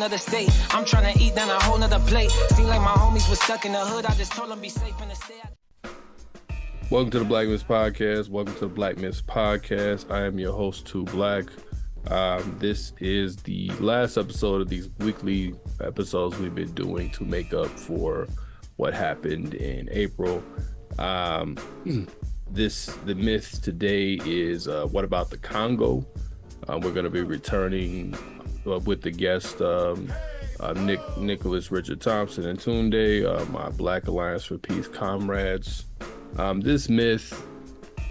nother state. I'm trying to eat down a whole nother plate. Seem like my homies was stuck in the hood. I just told them be safe in the state. Welcome to the Black Myths Podcast. Welcome to the Black Myths Podcast. I am your host, Too Black. This is the last episode of these weekly episodes we've been doing to make up for what happened in April. The myth today is what about the Congo? We're going to be returning with the guest Nicholas Richard-Thompson and Tunde, my Black Alliance for Peace comrades. This myth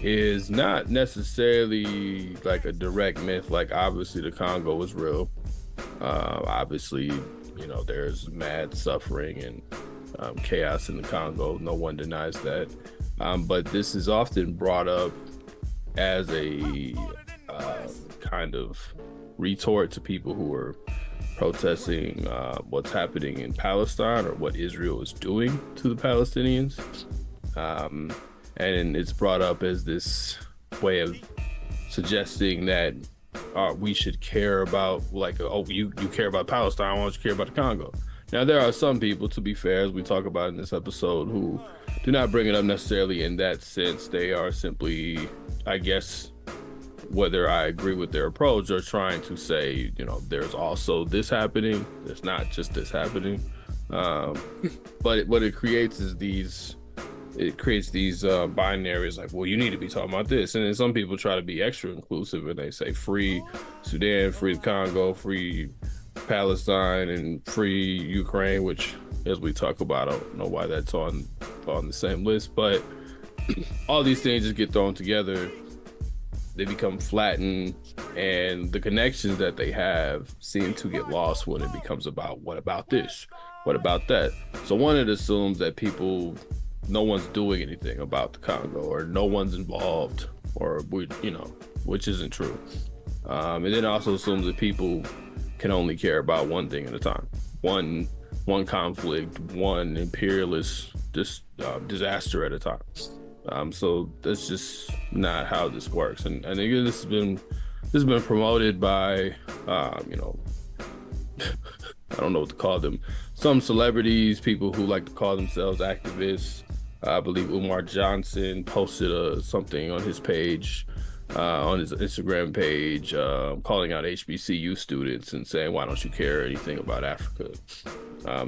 is not necessarily like a direct myth. Like, obviously the Congo is real. Obviously, you know, there's mad suffering and chaos in the Congo. No one denies that. But this is often brought up as a kind of retort to people who are protesting what's happening in Palestine or what Israel is doing to the Palestinians. And it's brought up as this way of suggesting that we should care about, like, oh, you care about Palestine, why don't you care about the Congo? Now, there are some people, to be fair, as we talk about in this episode, who do not bring it up necessarily in that sense. They are simply, I guess, whether I agree with their approach, or trying to say, you know, there's also this happening. There's not just this happening. But what it creates is these binaries, like, well, you need to be talking about this. And then some people try to be extra inclusive and they say free Sudan, free the Congo, free Palestine, and free Ukraine, which, as we talk about, I don't know why that's on the same list, but all these things just get thrown together. They become flattened, and the connections that they have seem to get lost when it becomes about, what about this? What about that? So one, it assumes that no one's doing anything about the Congo, or no one's involved, or which isn't true. And then also assumes that people can only care about one thing at a time, one conflict, one imperialist disaster at a time. So that's just not how this works. And again, this has been promoted by I don't know what to call them, some celebrities, people who like to call themselves activists. I believe Umar Johnson posted something on his page, on his Instagram page, calling out HBCU students and saying, why don't you care anything about Africa?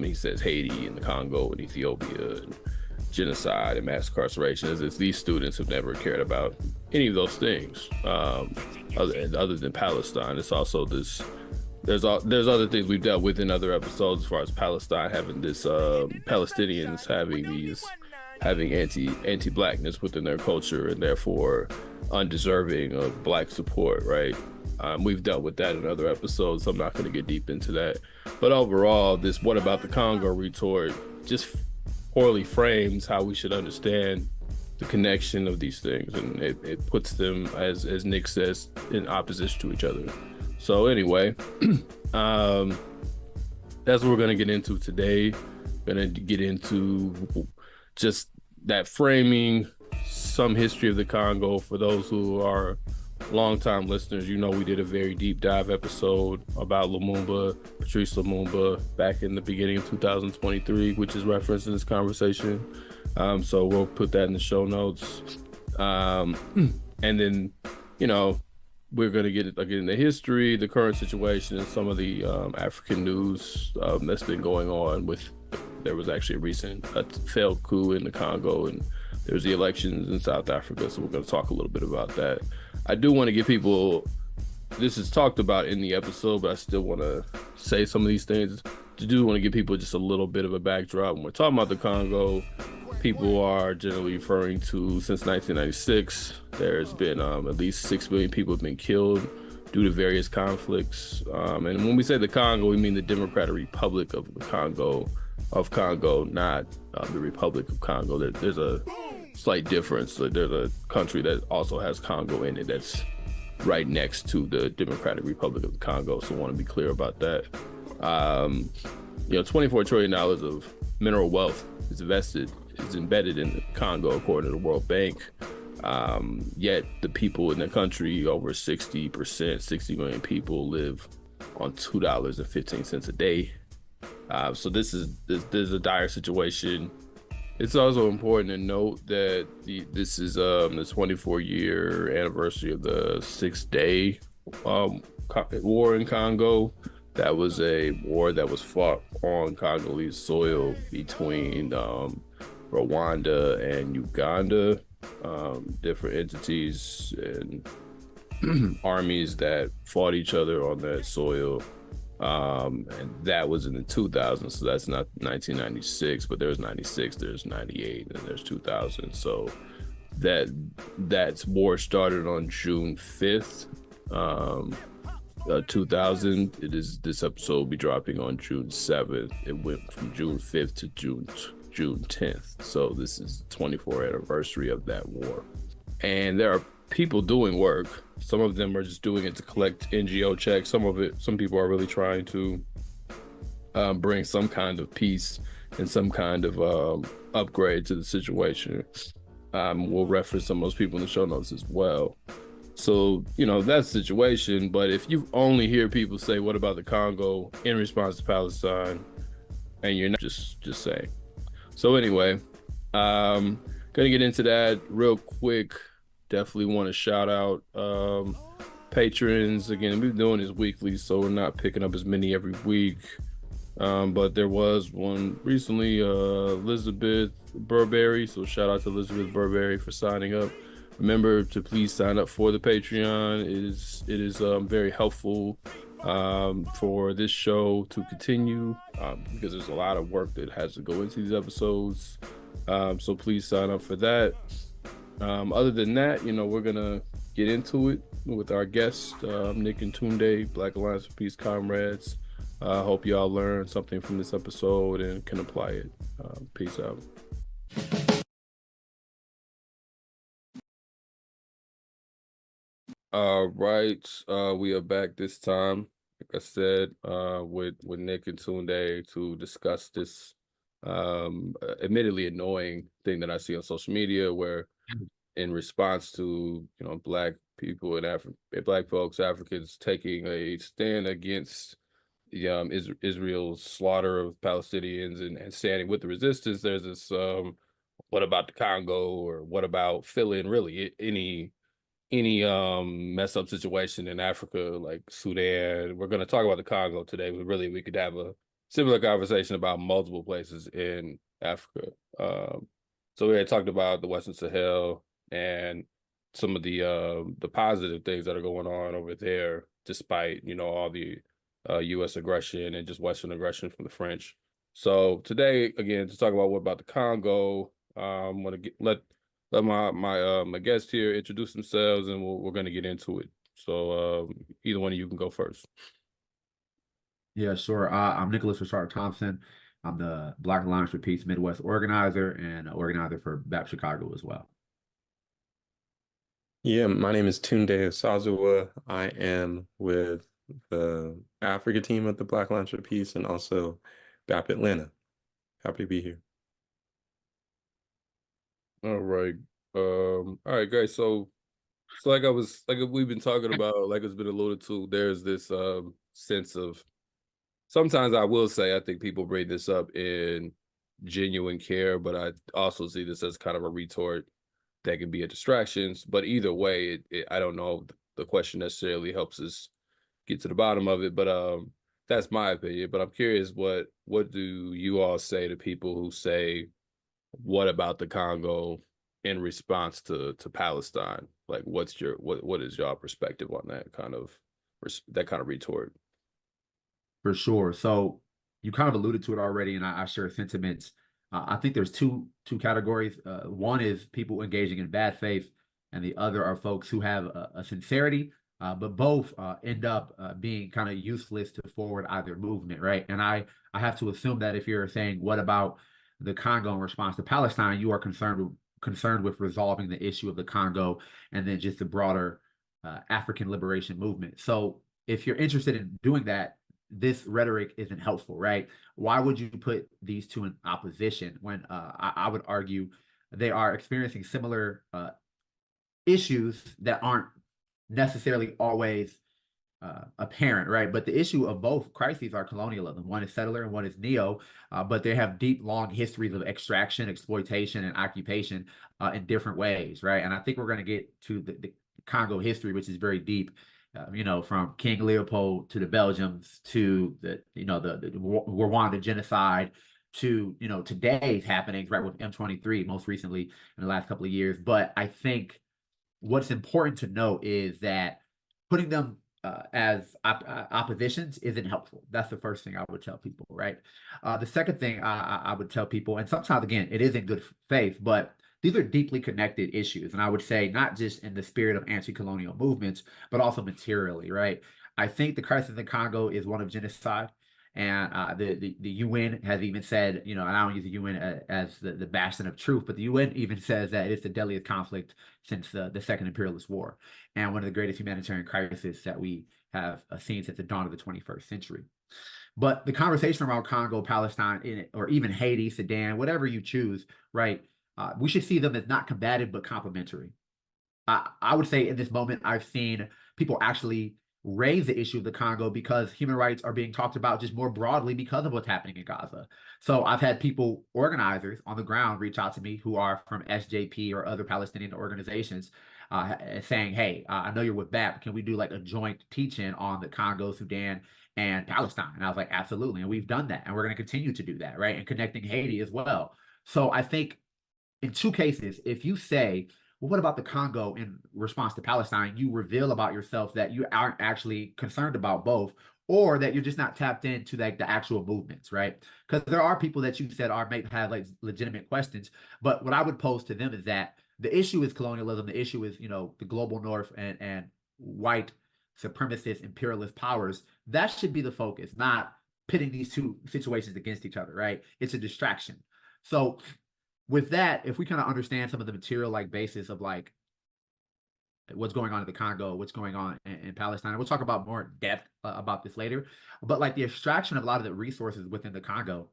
He says Haiti and the Congo and Ethiopia and genocide and mass incarceration, as if these students have never cared about any of those things, other than Palestine. It's also this, there's other things we've dealt with in other episodes as far as Palestine having this, Palestinians having anti-blackness within their culture and therefore undeserving of black support, right? We've dealt with that in other episodes, so I'm not going to get deep into that. But overall, this what about the Congo retort just poorly frames how we should understand the connection of these things, and it puts them, as Nick says, in opposition to each other. So anyway, that's what we're going to get into today. We're going to get into just that framing, some history of the Congo. For those who are longtime listeners, you know we did a very deep dive episode about Lumumba, Patrice Lumumba, back in the beginning of 2023, which is referenced in this conversation. So we'll put that in the show notes. And then, you know, we're going to get into history, the current situation, and some of the African news that's been going on. There was actually a recent failed coup in the Congo, and there's the elections in South Africa. So we're going to talk a little bit about that. I do want to give people, this is talked about in the episode, but I still want to say some of these things. I do want to give people just a little bit of a backdrop. When we're talking about the Congo, people are generally referring to, since 1996, there's been at least 6 million people have been killed due to various conflicts. And when we say the Congo, we mean the Democratic Republic of the Congo, not the Republic of Congo. There's a slight difference. There's a country that also has Congo in it that's right next to the Democratic Republic of the Congo. So I want to be clear about that. $24 trillion of mineral wealth is embedded in the Congo, according to the World Bank. Yet the people in the country, over 60 million people, live on $2.15 a day. So this is a dire situation. It's also important to note that this is the 24-year anniversary of the 6-day war in Congo. That was a war that was fought on Congolese soil between Rwanda and Uganda, different entities and armies that fought each other on that soil. And that was in the 2000s, so that's not 1996, but there's 96, there's 98, and there's 2000. So that war started on June 5th, 2000. This episode will be dropping on June 7th. It went from June 5th to June 10th. So this is the 24th anniversary of that war. And there are people doing work. Some of them are just doing it to collect NGO checks. Some people are really trying to bring some kind of peace and some kind of upgrade to the situation. We'll reference some of those people in the show notes as well. So, that's the situation. But if you only hear people say, what about the Congo in response to Palestine? And you're not just saying. So anyway, gonna get into that real quick. Definitely want to shout out patrons. Again, we've been doing this weekly, so we're not picking up as many every week. But there was one recently, Elizabeth Burberry. So shout out to Elizabeth Burberry for signing up. Remember to please sign up for the Patreon. It is very helpful for this show to continue because there's a lot of work that has to go into these episodes. So please sign up for that. Other than that, we're gonna get into it with our guests, Nick and Tunde, Black Alliance for Peace comrades. Hope y'all learned something from this episode and can apply it. Peace out. All right, we are back this time, like I said, with Nick and Tunde to discuss this admittedly annoying thing that I see on social media, where in response to Black people and Black folks, Africans taking a stand against Israel's slaughter of Palestinians and standing with the resistance, there's this what about the Congo, or what about filling really any mess up situation in Africa, like Sudan. We're going to talk about the Congo today, but really we could have a similar conversation about multiple places in Africa. So we had talked about the Western Sahel and some of the positive things that are going on over there, despite all the U.S. aggression and just Western aggression from the French. So today, again, to talk about what about the Congo, I'm going to let my guests here introduce themselves, and we're going to get into it. So either one of you can go first. Yeah, sure. I'm Nicholas Richard-Thompson. I'm the Black Alliance for Peace Midwest organizer and organizer for BAP Chicago as well. Yeah, my name is Tunde Osazua. I am with the Africa team of the Black Alliance for Peace and also BAP Atlanta. Happy to be here. All right, guys. So like we've been talking about, like it's been alluded to, there's this sense of, sometimes I will say, I think people bring this up in genuine care, but I also see this as kind of a retort that can be a distraction. But either way, I don't know if the question necessarily helps us get to the bottom of it, but that's my opinion. But I'm curious, what do you all say to people who say, what about the Congo in response to Palestine? Like, what is your perspective on that kind of retort? For sure. So you kind of alluded to it already, and I share sentiments. I think there's two categories. One is people engaging in bad faith, and the other are folks who have a sincerity, but both end up being kind of useless to forward either movement, right? And I have to assume that if you're saying, what about the Congo in response to Palestine, you are concerned with resolving the issue of the Congo and then just the broader African liberation movement. So if you're interested in doing that, this rhetoric isn't helpful, right? Why would you put these two in opposition when I would argue they are experiencing similar issues that aren't necessarily always apparent, right? But the issue of both crises are colonialism. One is settler and one is neo, but they have deep, long histories of extraction, exploitation, and occupation in different ways, right? And I think we're going to get to the Congo history, which is very deep. From King Leopold to the Belgians to the Rwanda genocide to today's happenings, right, with M23 most recently in the last couple of years. But I think what's important to note is that putting them as oppositions isn't helpful. That's the first thing I would tell people, right? The second thing I would tell people, and sometimes again it is in good faith, but these are deeply connected issues, and I would say not just in the spirit of anti-colonial movements, but also materially, right? I think the crisis in Congo is one of genocide, and the UN has even said, and I don't use the UN as the bastion of truth, but the UN even says that it's the deadliest conflict since the Second Imperialist War, and one of the greatest humanitarian crises that we have seen since the dawn of the 21st century. But the conversation around Congo, Palestine, or even Haiti, Sudan, whatever you choose, right? We should see them as not combative, but complementary. I would say in this moment, I've seen people actually raise the issue of the Congo because human rights are being talked about just more broadly because of what's happening in Gaza. So I've had people, organizers on the ground, reach out to me who are from SJP or other Palestinian organizations saying, hey, I know you're with BAP. Can we do like a joint teach-in on the Congo, Sudan, and Palestine? And I was like, absolutely. And we've done that. And we're going to continue to do that, right? And connecting Haiti as well. So I think in two cases, if you say, well, what about the Congo in response to Palestine? You reveal about yourself that you aren't actually concerned about both, or that you're just not tapped into like the actual movements, right? Because there are people that you said may have like legitimate questions, but what I would pose to them is that the issue is colonialism. The issue is, the global north and white supremacist imperialist powers. That should be the focus, not pitting these two situations against each other, right? It's a distraction. So with that, if we kind of understand some of the material like basis of like what's going on in the Congo, what's going on in Palestine, we'll talk about more depth about this later. But like the extraction of a lot of the resources within the Congo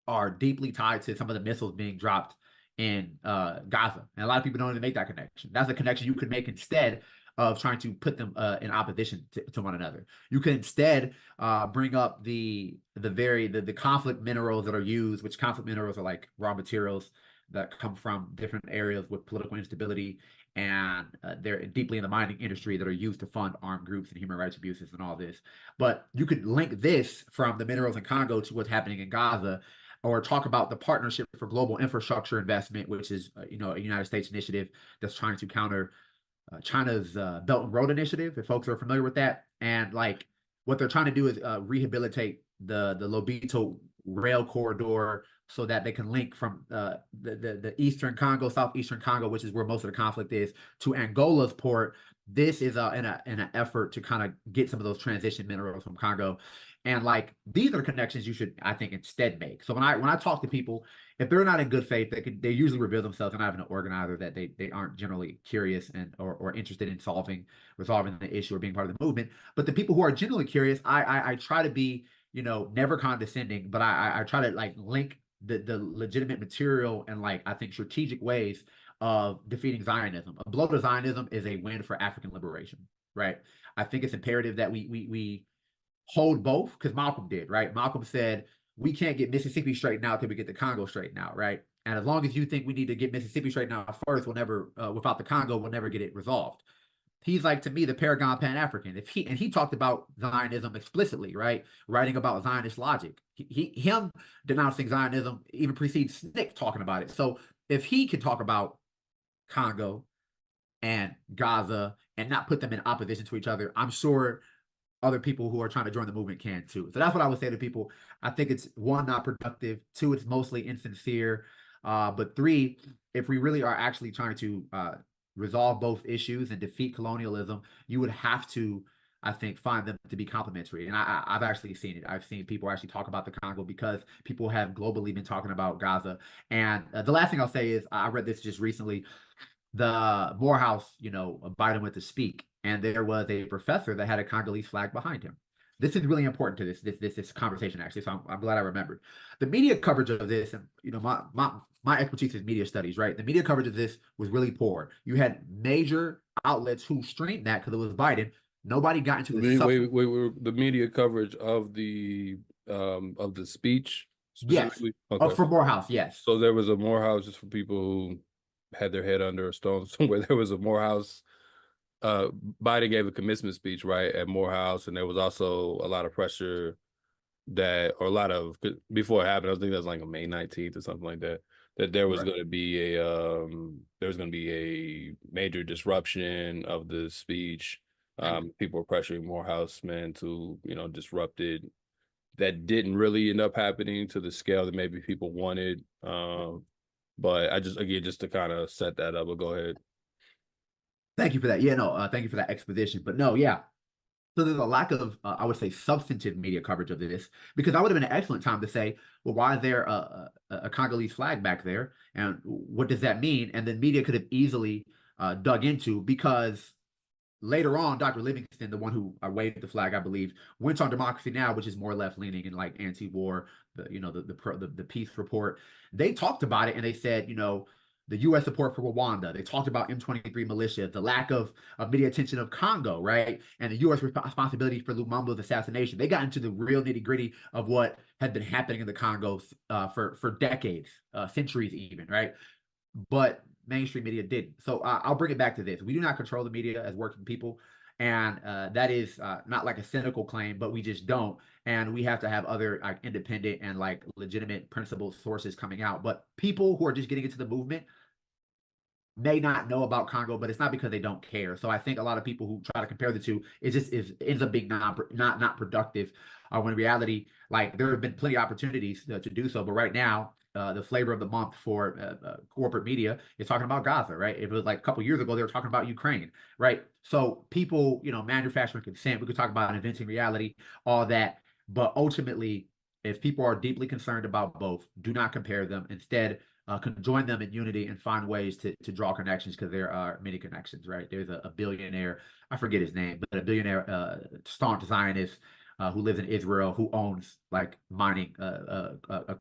are deeply tied to some of the missiles being dropped in Gaza. And a lot of people don't even make that connection. That's a connection you could make instead of trying to put them in opposition to one another. You can instead bring up the conflict minerals that are used, which conflict minerals are like raw materials that come from different areas with political instability, and they're deeply in the mining industry that are used to fund armed groups and human rights abuses and all this. But you could link this from the minerals in Congo to what's happening in Gaza, or talk about the Partnership for Global Infrastructure Investment, which is a United States initiative that's trying to counter China's Belt and Road Initiative, if folks are familiar with that. And like what they're trying to do is rehabilitate the Lobito rail corridor so that they can link from the eastern Congo, southeastern Congo, which is where most of the conflict is, to Angola's port. This is in an effort to kind of get some of those transition minerals from Congo. And like these are connections you should, I think, instead make. So when I talk to people, if they're not in good faith, they usually reveal themselves and having an organizer that they aren't generally curious and or interested in resolving the issue or being part of the movement. But the people who are genuinely curious, I try to be never condescending, but I try to like link the legitimate material and like I think strategic ways of defeating Zionism. A blow to Zionism is a win for African liberation, right? I think it's imperative that we hold both, because Malcolm did, right? Malcolm said, we can't get Mississippi straightened out till we get the Congo straightened out, right? And as long as you think we need to get Mississippi straightened out first, we'll never, without the Congo, we'll never get it resolved. He's like, to me, the paragon Pan-African. He talked about Zionism explicitly, right? Writing about Zionist logic. Him denouncing Zionism even precedes Snick talking about it. So if he can talk about Congo and Gaza and not put them in opposition to each other, I'm sure other people who are trying to join the movement can too. So that's what I would say to people. I think it's one, not productive. Two, it's mostly insincere. But three, if we really are actually trying to resolve both issues and defeat colonialism, you would have to, I think, find them to be complementary. And I've actually seen it. I've seen people actually talk about the Congo because people have globally been talking about Gaza. And the last thing I'll say is I read this just recently. The Morehouse, Biden went to speak, and there was a professor that had a Congolese flag behind him. This is really important to this conversation, actually. So I'm glad I remembered. The media coverage of this, and my expertise is media studies, right? The media coverage of this was really poor. You had major outlets who streamed that because it was Biden, Nobody got into the the media coverage of the speech Yes. specifically. Oh, Okay. for Morehouse, yes. So there was a Morehouse, just for people who had their head under a stone somewhere. There was a Morehouse. Biden gave a commencement speech, right, at Morehouse, and there was also a lot of pressure before it happened. I think that was like on May 19th or something like that. That there was going to be a major disruption of the speech. People were pressuring Morehouse men to disrupt it. That didn't really end up happening to the scale that maybe people wanted. But I just to kind of set that up. But go ahead. Thank you for that. Yeah, no, thank you for that exposition. But no, yeah. So there's a lack of, I would say, substantive media coverage of this, because that would have been an excellent time to say, well, why is there a Congolese flag back there? And what does that mean? And then media could have easily dug into, because later on, Dr. Livingston, the one who waved the flag, I believe, went on Democracy Now!, which is more left-leaning and like anti-war, the peace report. They talked about it and they said, the U.S. support for Rwanda. They talked about M23 militia, the lack of media attention of Congo, right? And the U.S. responsibility for Lumumba's assassination. They got into the real nitty-gritty of what had been happening in the Congo for decades, centuries even, right? But mainstream media didn't. So I'll bring it back to this. We do not control the media as working people. And that is not like a cynical claim, but we just don't. And we have to have other independent and like legitimate principled sources coming out. But people who are just getting into the movement may not know about Congo, but it's not because they don't care. So I think a lot of people who try to compare the two, ends up being not productive. When in reality, like, there have been plenty of opportunities to do so, but right now, the flavor of the month for corporate media is talking about Gaza, right? It was like a couple years ago, they were talking about Ukraine, right? So people, manufacturing consent, we could talk about inventing reality, all that. But ultimately, if people are deeply concerned about both, do not compare them. Instead, can join them in unity and find ways to draw connections, because there are many connections, right? There's a billionaire, I forget his name, but a billionaire staunch Zionist who lives in Israel, who owns like mining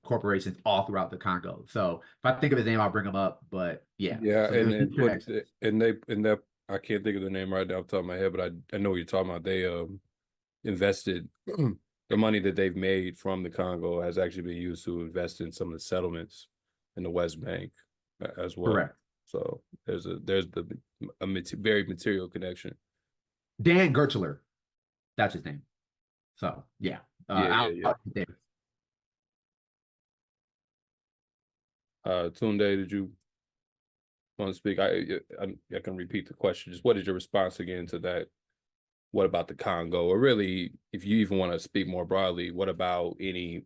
corporations all throughout the Congo. So if I think of his name, I'll bring him up. But yeah, yeah, so and I can't think of the name right now off the top of my head, but I know what you're talking about. They invested the money that they've made from the Congo has actually been used to invest in some of the settlements in the West Bank as well. Correct. So there's a very material connection. Dan Gertler, that's his name. So yeah, Tunde, did you want to speak? I can repeat the question. Just what is your response again to that? What about the Congo? Or really, if you even want to speak more broadly, what about any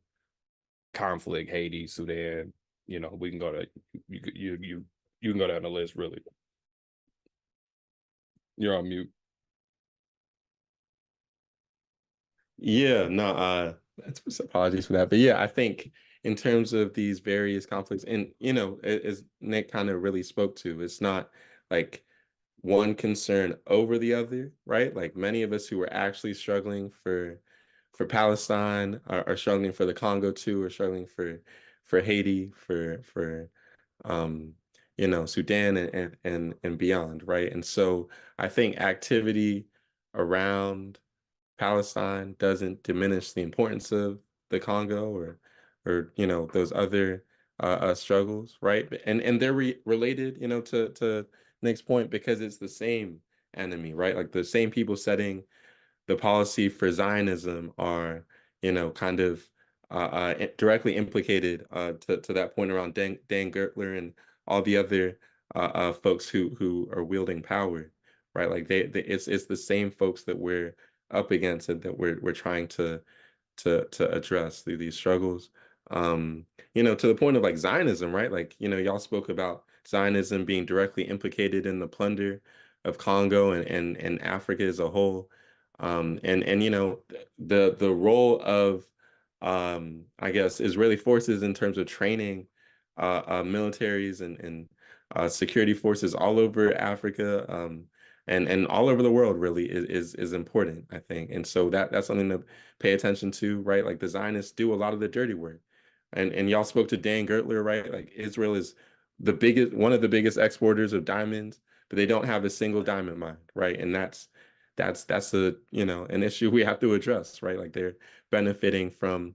conflict, Haiti, Sudan? We can go to you can go down the list, really. You're on mute. Yeah, no, apologies for that. But yeah, I think in terms of these various conflicts, and as Nick kind of really spoke to, it's not like one concern over the other, right? Like, many of us who are actually struggling for Palestine are struggling for the Congo too, or struggling for Haiti, for Sudan and beyond, right? And so I think activity around Palestine doesn't diminish the importance of the Congo or those other struggles, right? And they're related, to Nick's point, because it's the same enemy, right? Like, the same people setting the policy for Zionism are, kind of directly implicated to that point around Dan Gertler and all the other folks who are wielding power, right? Like, it's the same folks that we're up against and that we're trying to address these struggles. To the point of like Zionism, right? Like, y'all spoke about Zionism being directly implicated in the plunder of Congo and Africa as a whole. And the role of I guess Israeli forces in terms of training militaries and security forces all over Africa, and all over the world, really is important, I think. And so that's something to pay attention to, right? Like, the Zionists do a lot of the dirty work. And y'all spoke to Dan Gertler, right? Like, Israel is one of the biggest exporters of diamonds, but they don't have a single diamond mine, right? And that's that's a, you know, an issue we have to address, right? Like they're benefiting from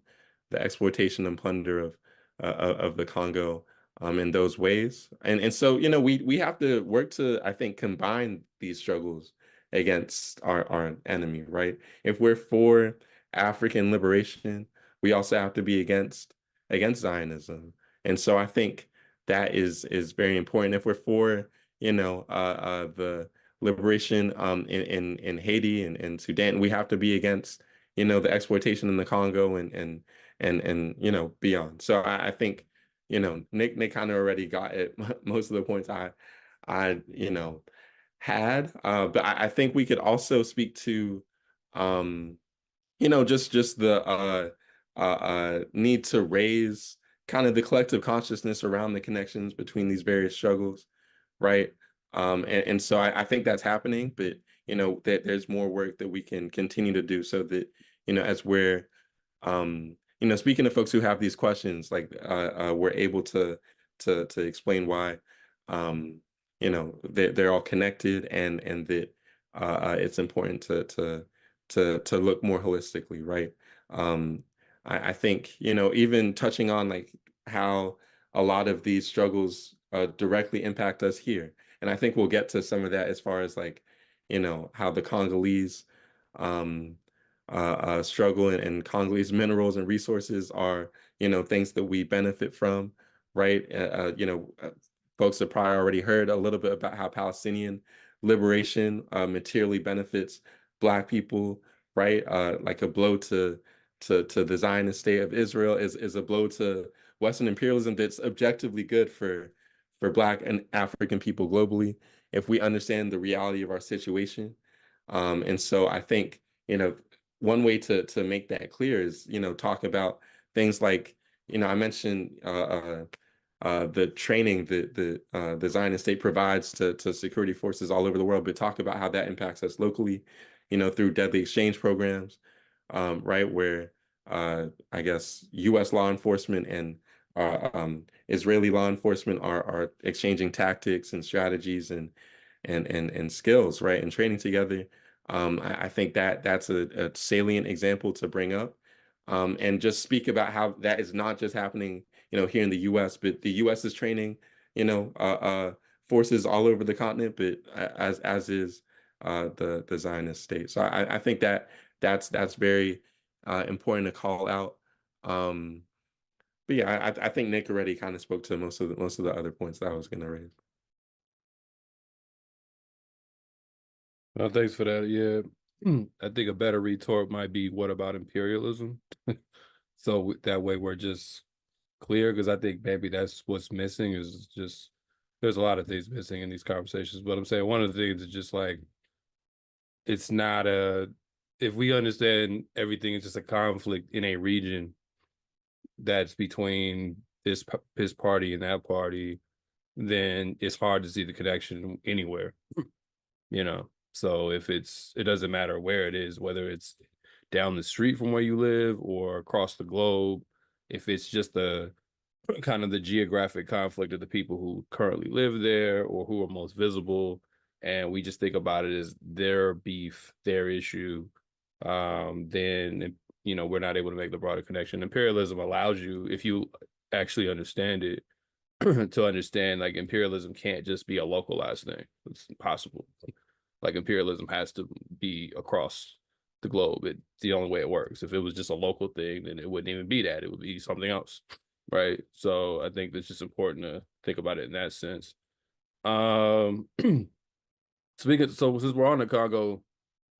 the exploitation and plunder of the Congo in those ways. And so, you know, we have to work to, I think, combine these struggles against our enemy, right? If we're for African liberation, we also have to be against Zionism. And so I think that is very important. If we're for, you know, the liberation in Haiti and Sudan, we have to be against, you know, the exploitation in the Congo and you know, beyond. So I think, you know, Nick kind of already got it most of the points I you know had, but I think we could also speak to you know, just the need to raise kind of the collective consciousness around the connections between these various struggles, right? And so I think that's happening, but you know, that there's more work that we can continue to do so that, you know, as we're you know, speaking to folks who have these questions, like we're able to explain why you know, they're all connected and that it's important to look more holistically, right? I think, you know, even touching on like how a lot of these struggles directly impact us here. And I think we'll get to some of that as far as like, you know, how the Congolese struggle and Congolese minerals and resources are, you know, things that we benefit from, right? You know, folks have probably already heard a little bit about how Palestinian liberation materially benefits Black people, right? Like a blow to the Zionist state of Israel is a blow to Western imperialism that's objectively good for Black and African people globally if we understand the reality of our situation. And so I think, you know, one way to make that clear is, you know, talk about things like, you know, I mentioned the training that the Zionist state provides to security forces all over the world, but talk about how that impacts us locally, you know, through deadly exchange programs, right, where I guess U.S. law enforcement and Israeli law enforcement are exchanging tactics and strategies and skills, right, and training together. I think that's a salient example to bring up, and just speak about how that is not just happening, you know, here in the U.S., but the U.S. is training, you know, forces all over the continent, but as is the Zionist state. So I think that's very important to call out. But yeah, I think Nick already kind of spoke to most of the other points that I was going to raise. Well, thanks for that. Yeah, I think a better retort might be, what about imperialism? So that way we're just clear, because I think maybe that's what's missing, is just, there's a lot of things missing in these conversations. But I'm saying one of the things is just like, it's not if we understand everything is just a conflict in a region that's between this party and that party, then it's hard to see the connection anywhere, you know? So if it doesn't matter where it is, whether it's down the street from where you live or across the globe, if it's just the kind of the geographic conflict of the people who currently live there or who are most visible, and we just think about it as their beef, their issue, then, you know, we're not able to make the broader connection. Imperialism allows you, if you actually understand it, to understand like imperialism can't just be a localized thing. It's impossible. Like imperialism has to be across the globe. It's the only way it works. If it was just a local thing, then it wouldn't even be that. It would be something else, right? So I think it's just important to think about it in that sense. So since we're on the Congo,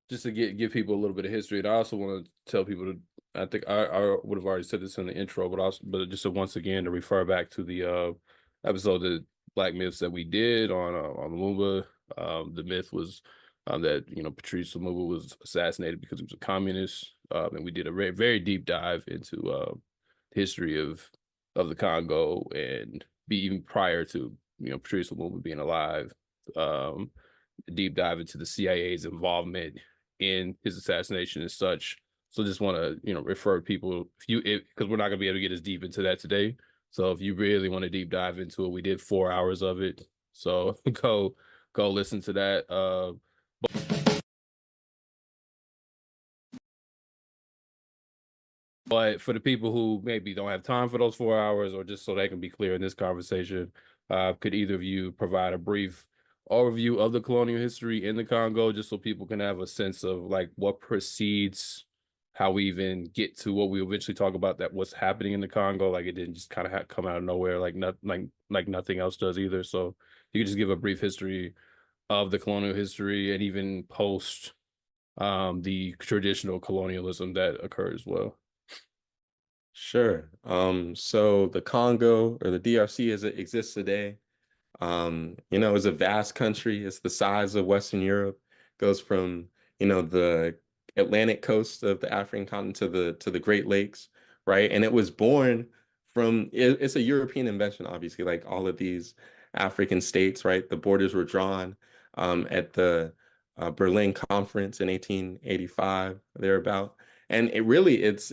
just to give people a little bit of history, and I also want to tell people to, I think I would have already said this in the intro, but just once again to refer back to the episode, the Black Myths that we did on Lumumba. The myth was that, you know, Patrice Lumumba was assassinated because he was a communist, and we did a very deep dive into history of the Congo, and even prior to, you know, Patrice Lumumba being alive. Deep dive into the CIA's involvement in his assassination and such. So just want to, you know, refer people, because we're not gonna be able to get as deep into that today. So if you really want to deep dive into it, we did 4 hours of it. So go listen to that. But for the people who maybe don't have time for those 4 hours, or just so they can be clear in this conversation, could either of you provide a brief overview of the colonial history in the Congo, just so people can have a sense of like what precedes how we even get to what we eventually talk about, that what's happening in the Congo? Like, it didn't just kind of come out of nowhere, like nothing else does either. So you could just give a brief history of the colonial history, and even post the traditional colonialism that occurred as well. Sure. So the Congo, or the DRC as it exists today, is a vast country. It's the size of Western Europe, goes from, the Atlantic coast of the African continent to the Great Lakes, right? And it was born from, it's a European invention, obviously, like all of these African states, right? The borders were drawn at the Berlin Conference in 1885, thereabout. And it's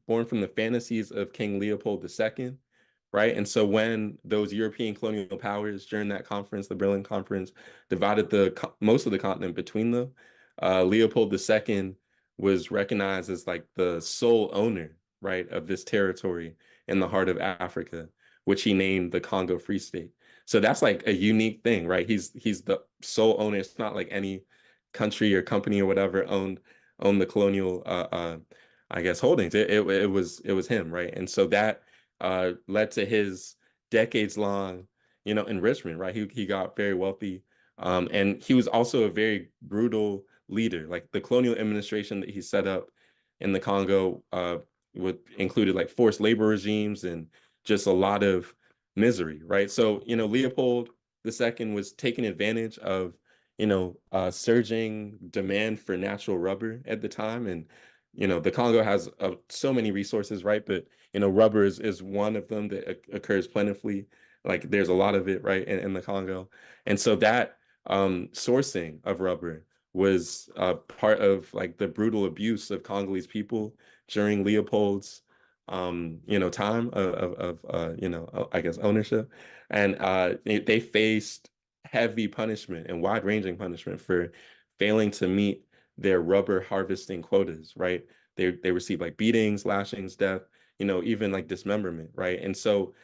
born from the fantasies of King Leopold II, right? And so when those European colonial powers during that conference, the Berlin Conference, divided most of the continent between them, Leopold II was recognized as like the sole owner, right, of this territory in the heart of Africa, which he named the Congo Free State. So that's like a unique thing, right? He's the sole owner. It's not like any country or company or whatever owned the colonial I guess holdings. It was him, right? And so that led to his decades long, enrichment, right? He got very wealthy. And he was also a very brutal leader. Like the colonial administration that he set up in the Congo included like forced labor regimes and just a lot of misery, right? So, Leopold II was taking advantage of, surging demand for natural rubber at the time. And, the Congo has so many resources, right? But, rubber is one of them that occurs plentifully. Like there's a lot of it, right, in the Congo. And so that sourcing of rubber was part of like the brutal abuse of Congolese people during Leopold's time of I guess ownership. And they faced heavy punishment and wide-ranging punishment for failing to meet their rubber harvesting quotas, right? They received like beatings, lashings, death, even like dismemberment, right? And so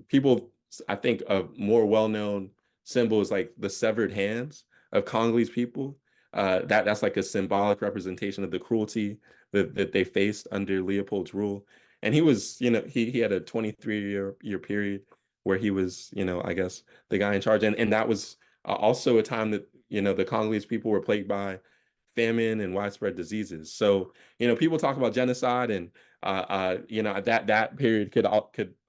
people, I think a more well-known symbol is like the severed hands of Congolese people. That's like a symbolic representation of the cruelty that they faced under Leopold's rule. And he was, he had a 23-year period where he was, I guess the guy in charge. And that was also a time that, the Congolese people were plagued by famine and widespread diseases. So, people talk about genocide, and that period could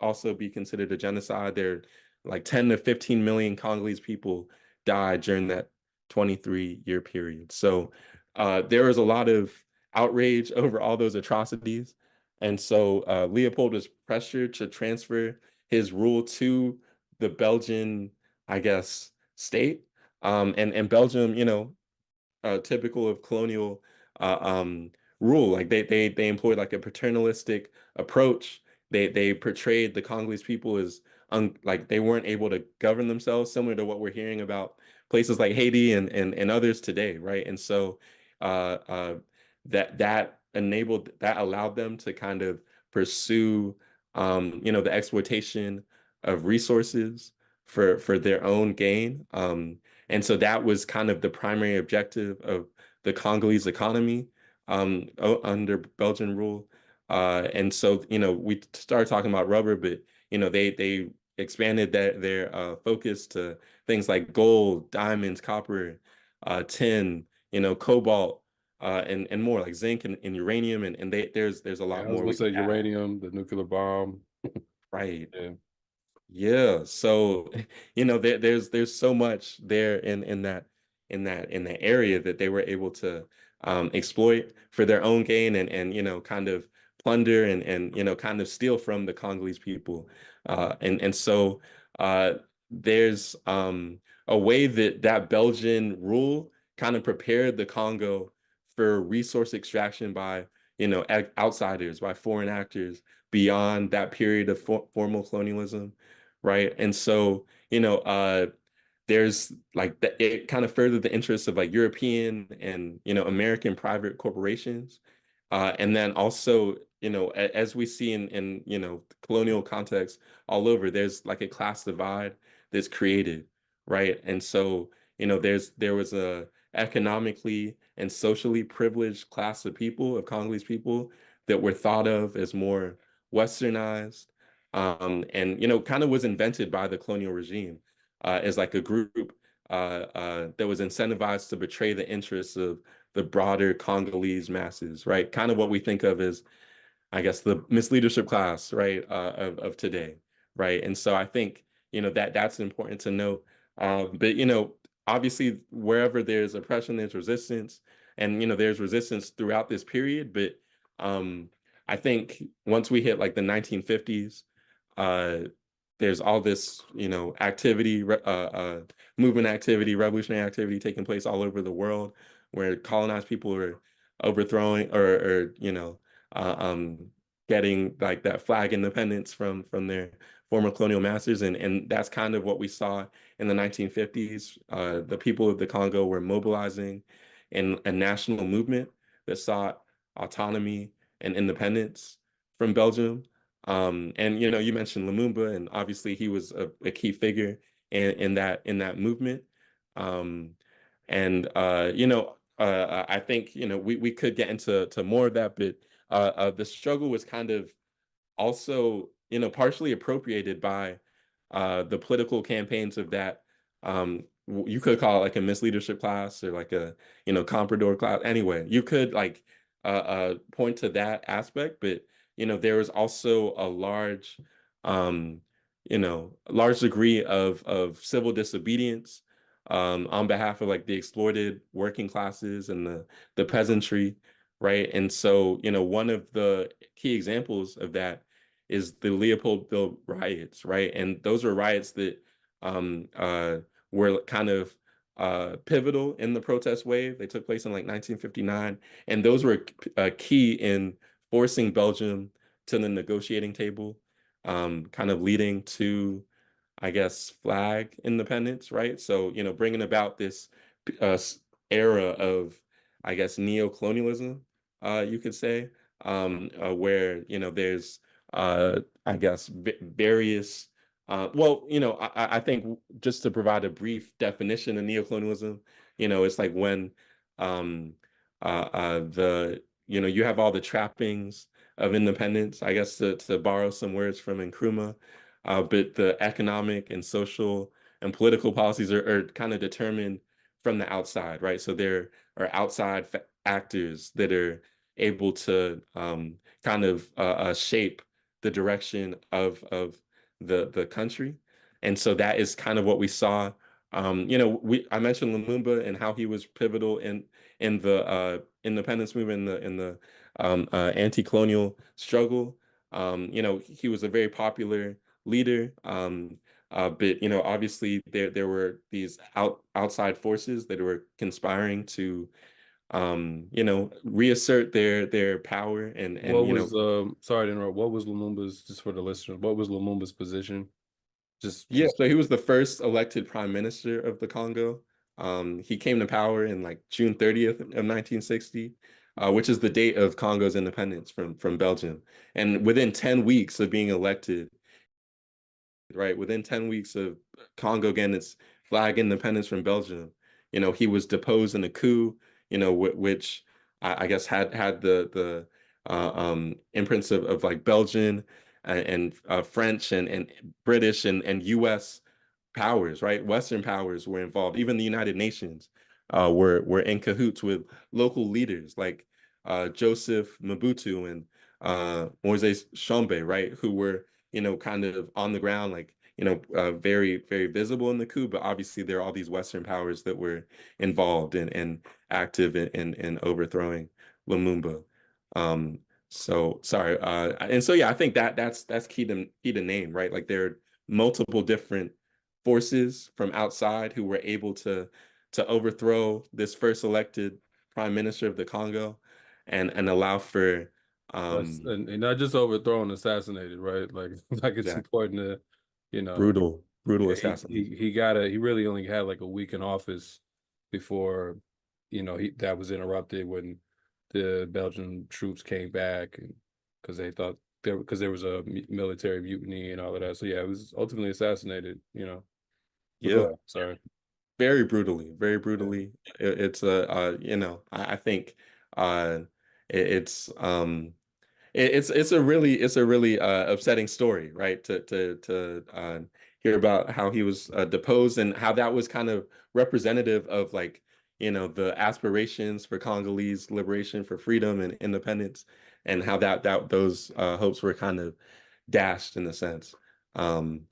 also be considered a genocide. There, like 10 to 15 million Congolese people died during that 23-year period. So there was a lot of outrage over all those atrocities. And so Leopold was pressured to transfer his rule to the Belgian, I guess, state. And Belgium, typical of colonial rule, like they employed like a paternalistic approach. They portrayed the Congolese people as like they weren't able to govern themselves, similar to what we're hearing about places like Haiti and others today, right? And so that allowed them to kind of pursue the exploitation of resources for their own gain. And so that was kind of the primary objective of the Congolese economy under Belgian rule. And so, we started talking about rubber, but, they expanded their focus to things like gold, diamonds, copper, tin, cobalt, and more like zinc and uranium. And there's a lot more. I was gonna say uranium, the nuclear bomb. Right. Yeah. Yeah. So, there's so much there in that area that they were able to exploit for their own gain and kind of plunder and kind of steal from the Congolese people. And so there's a way that Belgian rule kind of prepared the Congo for resource extraction by outsiders, by foreign actors beyond that period of formal colonialism, right? And so there's like it kind of furthered the interests of like European and American private corporations, And then also, as we see in colonial context all over, there's like a class divide that's created, right? And so, there was a economically and socially privileged class of people, of Congolese people, that were thought of as more westernized, and kind of was invented by the colonial regime as like a group that was incentivized to betray the interests of the broader Congolese masses, right? Kind of what we think of as, I guess, the misleadership class, right, of today, right? And so I think, that's important to note. But, obviously, wherever there's oppression, there's resistance, and, there's resistance throughout this period. But I think once we hit like the 1950s, there's all this, activity, movement activity, revolutionary activity taking place all over the world, where colonized people are overthrowing or getting like that flag independence from their former colonial masters, and that's kind of what we saw in the 1950s. The people of the Congo were mobilizing in a national movement that sought autonomy and independence from Belgium. And you mentioned Lumumba, and obviously he was a key figure in that movement. And I think we could get into more of that, but the struggle was kind of also partially appropriated by the political campaigns of that. You could call it like a misleadership class or like a comprador class. Anyway, you could like point to that aspect, but there was also a large large degree of civil disobedience on behalf of like the exploited working classes and the peasantry, right? And so one of the key examples of that is the Leopoldville riots, right? And those were riots that were kind of pivotal in the protest wave. They took place in like 1959, and those were key in forcing Belgium to the negotiating table, kind of leading to, I guess, flag independence, right? So, bringing about this era of, I guess, neo-colonialism, you could say, where, there's, I guess, various, I think just to provide a brief definition of neo-colonialism, it's like when you have all the trappings of independence, I guess, to borrow some words from Nkrumah, but the economic and social and political policies are kind of determined from the outside, right? So there are outside actors that are able to kind of shape the direction of the country. And so that is kind of what we saw. I mentioned Lumumba and how he was pivotal in the independence movement, in the anti-colonial struggle. He was a very popular leader, but obviously there were these outside forces that were conspiring to reassert their power and What was sorry to interrupt, what was Lumumba's, just for the listeners, what was Lumumba's position? Yeah, so he was the first elected prime minister of the Congo. He came to power in like June 30th of 1960, which is the date of Congo's independence from Belgium. And within 10 weeks of being elected, right, within 10 weeks of Congo getting its flag independence from Belgium, he was deposed in a coup, which I guess had the imprints of like Belgian and French and British and U.S. powers, right? Western powers were involved. Even the United Nations were in cahoots with local leaders like Joseph Mobutu and Moise Tshombe, right? Who were, kind of on the ground, like, very, very visible in the coup, but obviously there are all these Western powers that were involved and active in overthrowing Lumumba. So sorry. And so, yeah, I think that's key to name, right? Like there are multiple different forces from outside who were able to overthrow this first elected prime minister of the Congo and allow for and not just overthrown, assassinated, right? Like it's important to, brutal yeah, assassination. he really only had like a week in office before, that was interrupted when the Belgian troops came back because they thought there was a military mutiny and all of that. So yeah, it was ultimately assassinated. But go Yeah, ahead. Sorry. very brutally, very brutally. It's a I think uh it's it's a really upsetting story, right? To hear about how he was deposed and how that was kind of representative of like the aspirations for Congolese liberation, for freedom and independence, and how that those hopes were kind of dashed in a sense um,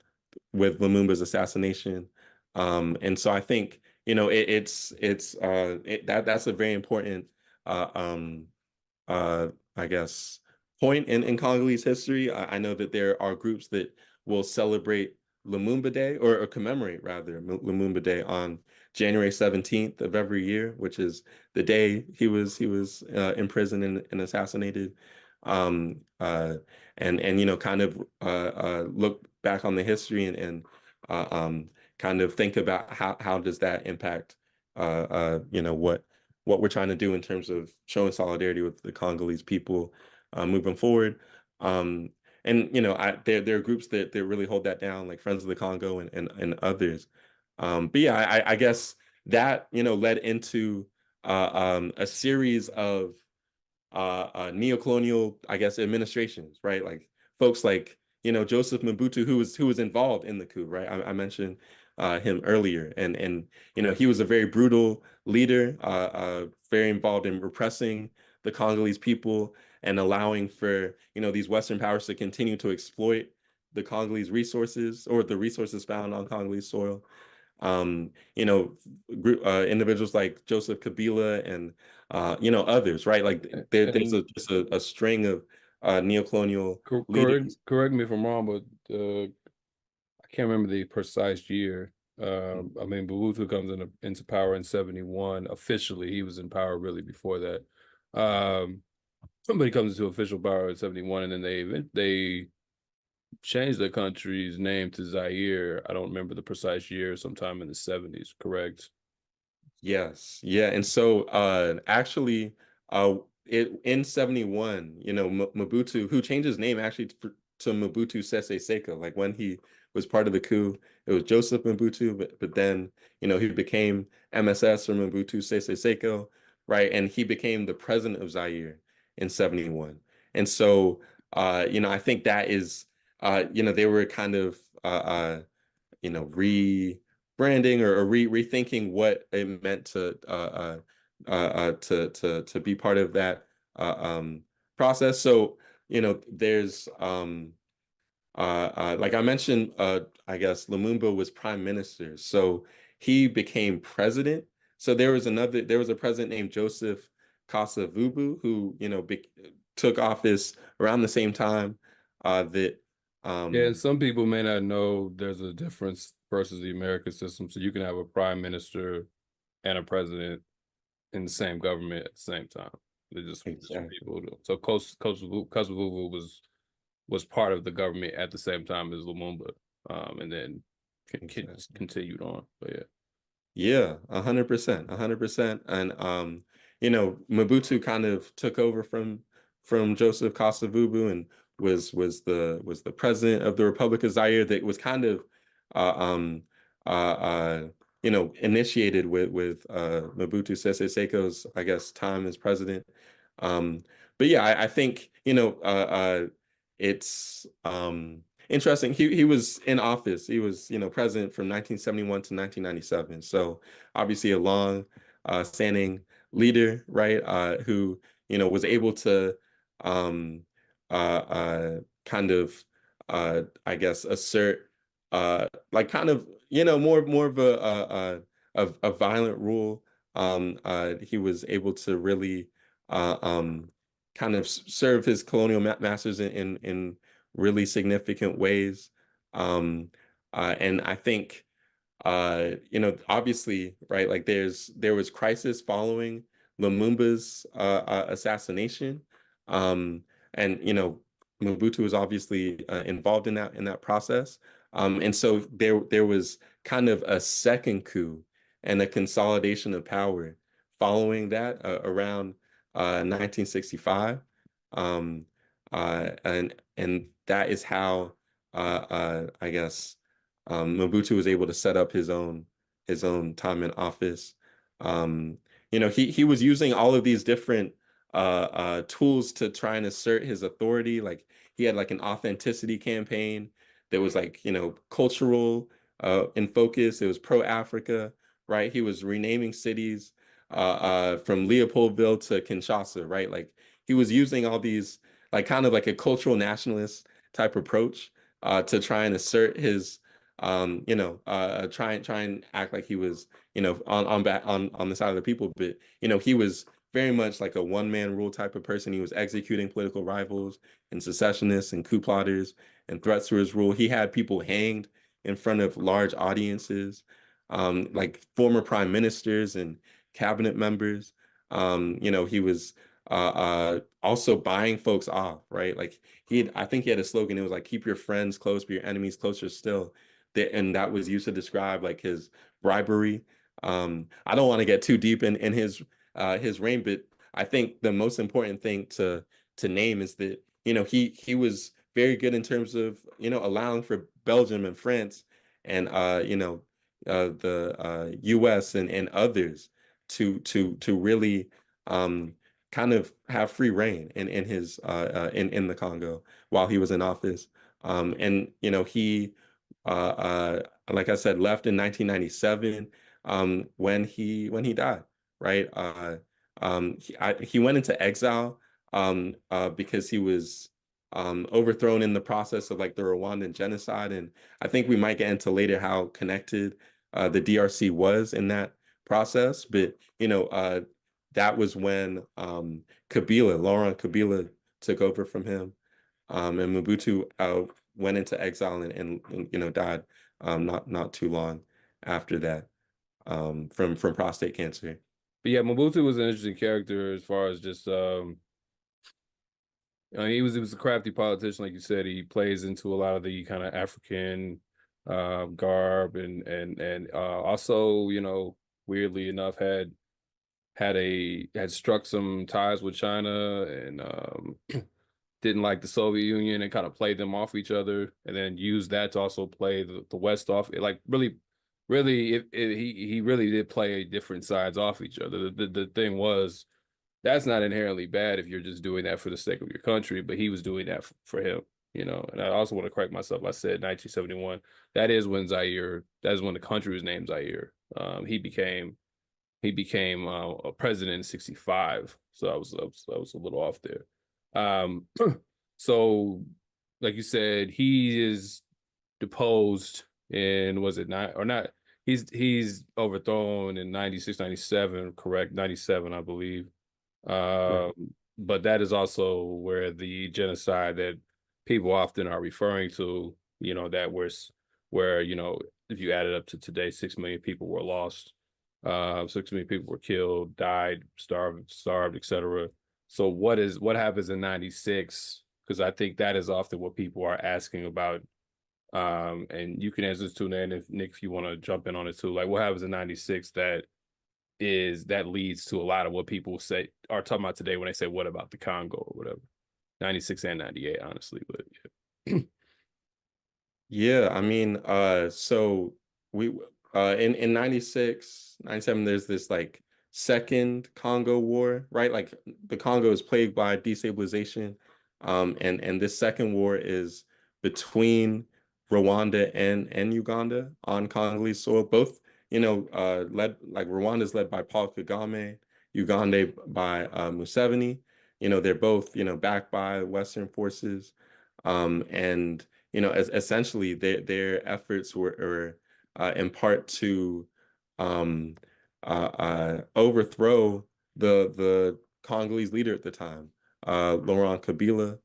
with Lumumba's assassination. And so I think that's a very important uh, um, I guess, point in Congolese history. I know that there are groups that will celebrate Lumumba Day or commemorate rather Lumumba Day on January 17th of every year, which is the day he was imprisoned and assassinated. Um, uh, and kind of look back on the history and kind of think about how does that impact what we're trying to do in terms of showing solidarity with the Congolese people moving forward. And there are groups that really hold that down, like Friends of the Congo and others. But yeah, I guess that led into a series of neocolonial, I guess, administrations, right? Like folks like Joseph Mobutu, who was involved in the coup, right? I mentioned him earlier, and he was a very brutal leader, very involved in repressing the Congolese people and allowing for these Western powers to continue to exploit the Congolese resources or the resources found on Congolese soil. Um, you know, individuals like Joseph Kabila and others, right? Like there's just a string of neocolonial leaders. Correct me if I'm wrong, but I can't remember the precise year. I mean, Mobutu comes into power in 71. Officially, he was in power really before that. Somebody comes into official power in 71, and then they changed the country's name to Zaire. I don't remember the precise year, sometime in the 70s, correct? Yes, yeah, and so actually, it in 71, Mobutu, who changed his name actually to Mobutu Sese Seko, like when he was part of the coup, it was Joseph Mobutu, but then he became MSS or Mobutu Sese Seko, right, and he became the president of Zaire in 71, and so I think that is they were kind of rebranding or rethinking what it meant to be part of that process. So there's like I mentioned, I guess Lumumba was prime minister, so he became president. So there was a president named Joseph Kasavubu who took office around the same time that Yeah, and some people may not know there's a difference versus the American system. So you can have a prime minister and a president in the same government at the same time. They're just exactly. people. So Kosovo was part of the government at the same time as Lumumba, and then continued on. But yeah. Yeah, 100%, 100%. And Mobutu kind of took over from Joseph Kasavubu and was the president of the Republic of Zaire that was kind of uh, um initiated with Mobutu Sese Seko's, I guess, time as president. But yeah, I think it's interesting. He was in office. He was, president from 1971 to 1997. So obviously a long standing leader, right? Who, was able to kind of I guess assert like kind of, more of a violent rule. He was able to really kind of serve his colonial masters in really significant ways. Um, and I think, obviously, right, like there was crisis following Lumumba's assassination. Um, and, Mobutu was obviously involved in that process. And so there was kind of a second coup and a consolidation of power following that around 1965, and that is how I guess Mobutu was able to set up his own time in office. He was using all of these different tools to try and assert his authority. Like he had like an authenticity campaign that was like, cultural in focus. It was pro-Africa, right? He was renaming cities from Leopoldville to Kinshasa, right? Like he was using all these like kind of like a cultural nationalist type approach to try and assert his try and act like he was, on the side of the people. But, he was very much like a one-man rule type of person. He was executing political rivals and secessionists and coup plotters and threats to his rule. He had people hanged in front of large audiences, like former prime ministers and cabinet members. He was also buying folks off, right? Like I think he had a slogan. It was like, keep your friends close, but your enemies closer still. And that was used to describe like his bribery. I don't want to get too deep in his reign, but I think the most important thing to name is that he was very good in terms of allowing for Belgium and France and the U.S. and others to really kind of have free reign in his in the Congo while he was in office. And he like I said, left in 1997 when he died, right? He went into exile because he was overthrown in the process of like the Rwandan genocide. And I think we might get into later how connected the DRC was in that process. But, that was when Laurent Kabila took over from him. And Mobutu went into exile and died not too long after that from prostate cancer. But yeah, Mobutu was an interesting character as far as just he was a crafty politician, like you said. He plays into a lot of the kind of African garb and also, weirdly enough, had struck some ties with China and didn't like the Soviet Union and kind of played them off each other, and then used that to also play the West off. Like really, he really did play different sides off each other. The thing was, that's not inherently bad if you're just doing that for the sake of your country, but he was doing that for him, And I also want to correct myself. I said 1971. That is when the country was named Zaire. He became a president in 65. So I was a little off there. So like you said, he is deposed in, was it not or not? He's overthrown in 96, 97, correct? 97, I believe. But that is also where the genocide that people often are referring to, that where, if you add it up to today, 6 million people were lost. 6 million people were killed, died, starved, etc. So what happens in 96? Because I think that is often what people are asking about. And you can answer this too, and if Nick, if you want to jump in on it too, like what happens in 96 that leads to a lot of what people are talking about today when they say, what about the Congo or whatever. 96 and 98, honestly, but yeah. Yeah, I mean, so we in 96, 97, there's this like second Congo war, right? Like the Congo is plagued by destabilization. And this second war is between Rwanda and Uganda on Congolese soil. Both, led, like Rwanda is led by Paul Kagame, Uganda by Museveni. They're both, backed by Western forces. And essentially their efforts were in part to overthrow the Congolese leader at the time, Laurent Kabila.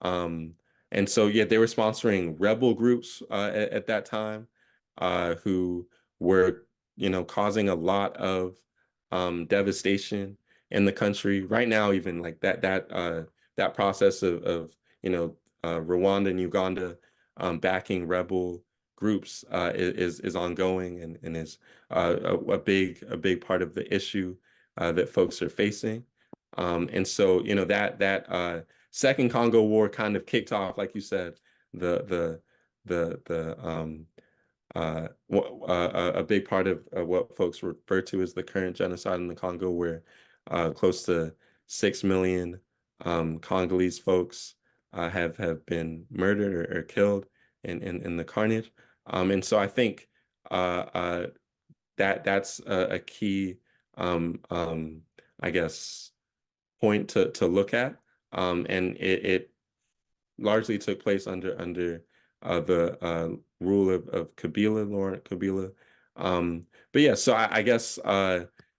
And so, yeah, they were sponsoring rebel groups at that time who were, causing a lot of devastation in the country. Right now, even like that process of Rwanda and Uganda backing rebel groups is ongoing and is a big part of the issue that folks are facing. And so, you know, that Second Congo War kind of kicked off, like you said, the a big part of what folks refer to as the current genocide in the Congo, where close to 6 million Congolese folks have been murdered or killed in the carnage. And so I think that's a key, I guess, point to look at. And it largely took place under the rule of Kabila, Laurent Kabila. But yeah, so I guess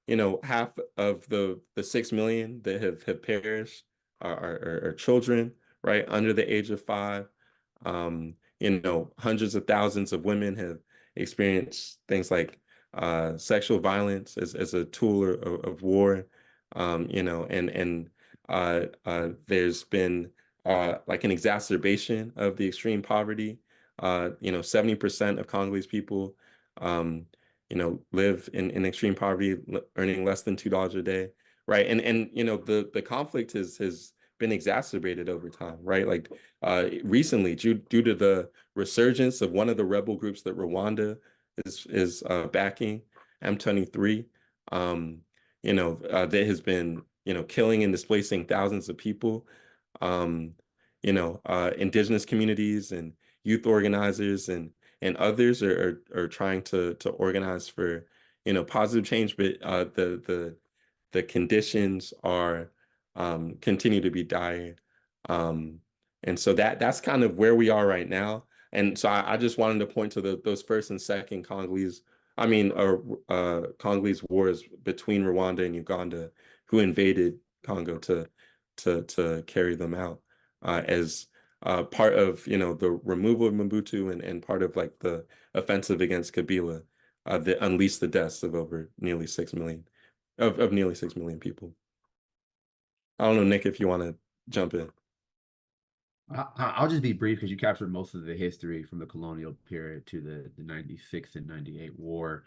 you know, half of the 6 million that have perished are children, right, under the age of 5. You know, hundreds of thousands of women have experienced things like sexual violence as a tool of war. You know, and there's been like an exacerbation of the extreme poverty. You know, 70% of Congolese people, you know, live in extreme poverty, earning less than $2 a day, right? And you know, the conflict has been exacerbated over time, right? Like recently, due to the resurgence of one of the rebel groups that Rwanda is backing, M23. You know, there has been, you know, killing and displacing thousands of people. You know, indigenous communities and youth organizers and others are trying to organize for, you know, positive change, but the conditions are continue to be dire. And so that's kind of where we are right now. And so I just wanted to point to those first and second Congolese wars between Rwanda and Uganda, who invaded Congo to carry them out as part of, you know, the removal of Mobutu and part of like the offensive against Kabila that unleashed the deaths of over nearly 6 million of nearly 6 million people. I don't know, Nick, if you want to jump in. I'll just be brief because you captured most of the history from the colonial period to the 96 and 98 war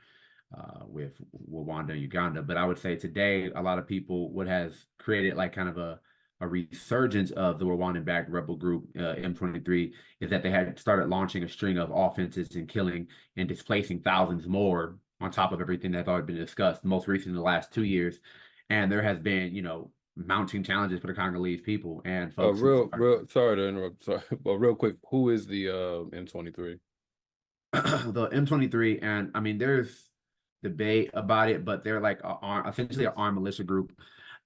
with Rwanda and Uganda. But I would say today, a lot of people, what has created like kind of a resurgence of the Rwandan-backed rebel group M23 is that they had started launching a string of offenses and killing and displacing thousands more on top of everything that's already been discussed, most recently in the last 2 years. And there has been, you know, mounting challenges for the Congolese people and folks. Sorry to interrupt. Sorry, but real quick, who is the M23? The M23, and I mean, there's debate about it, but they're like essentially an armed militia group.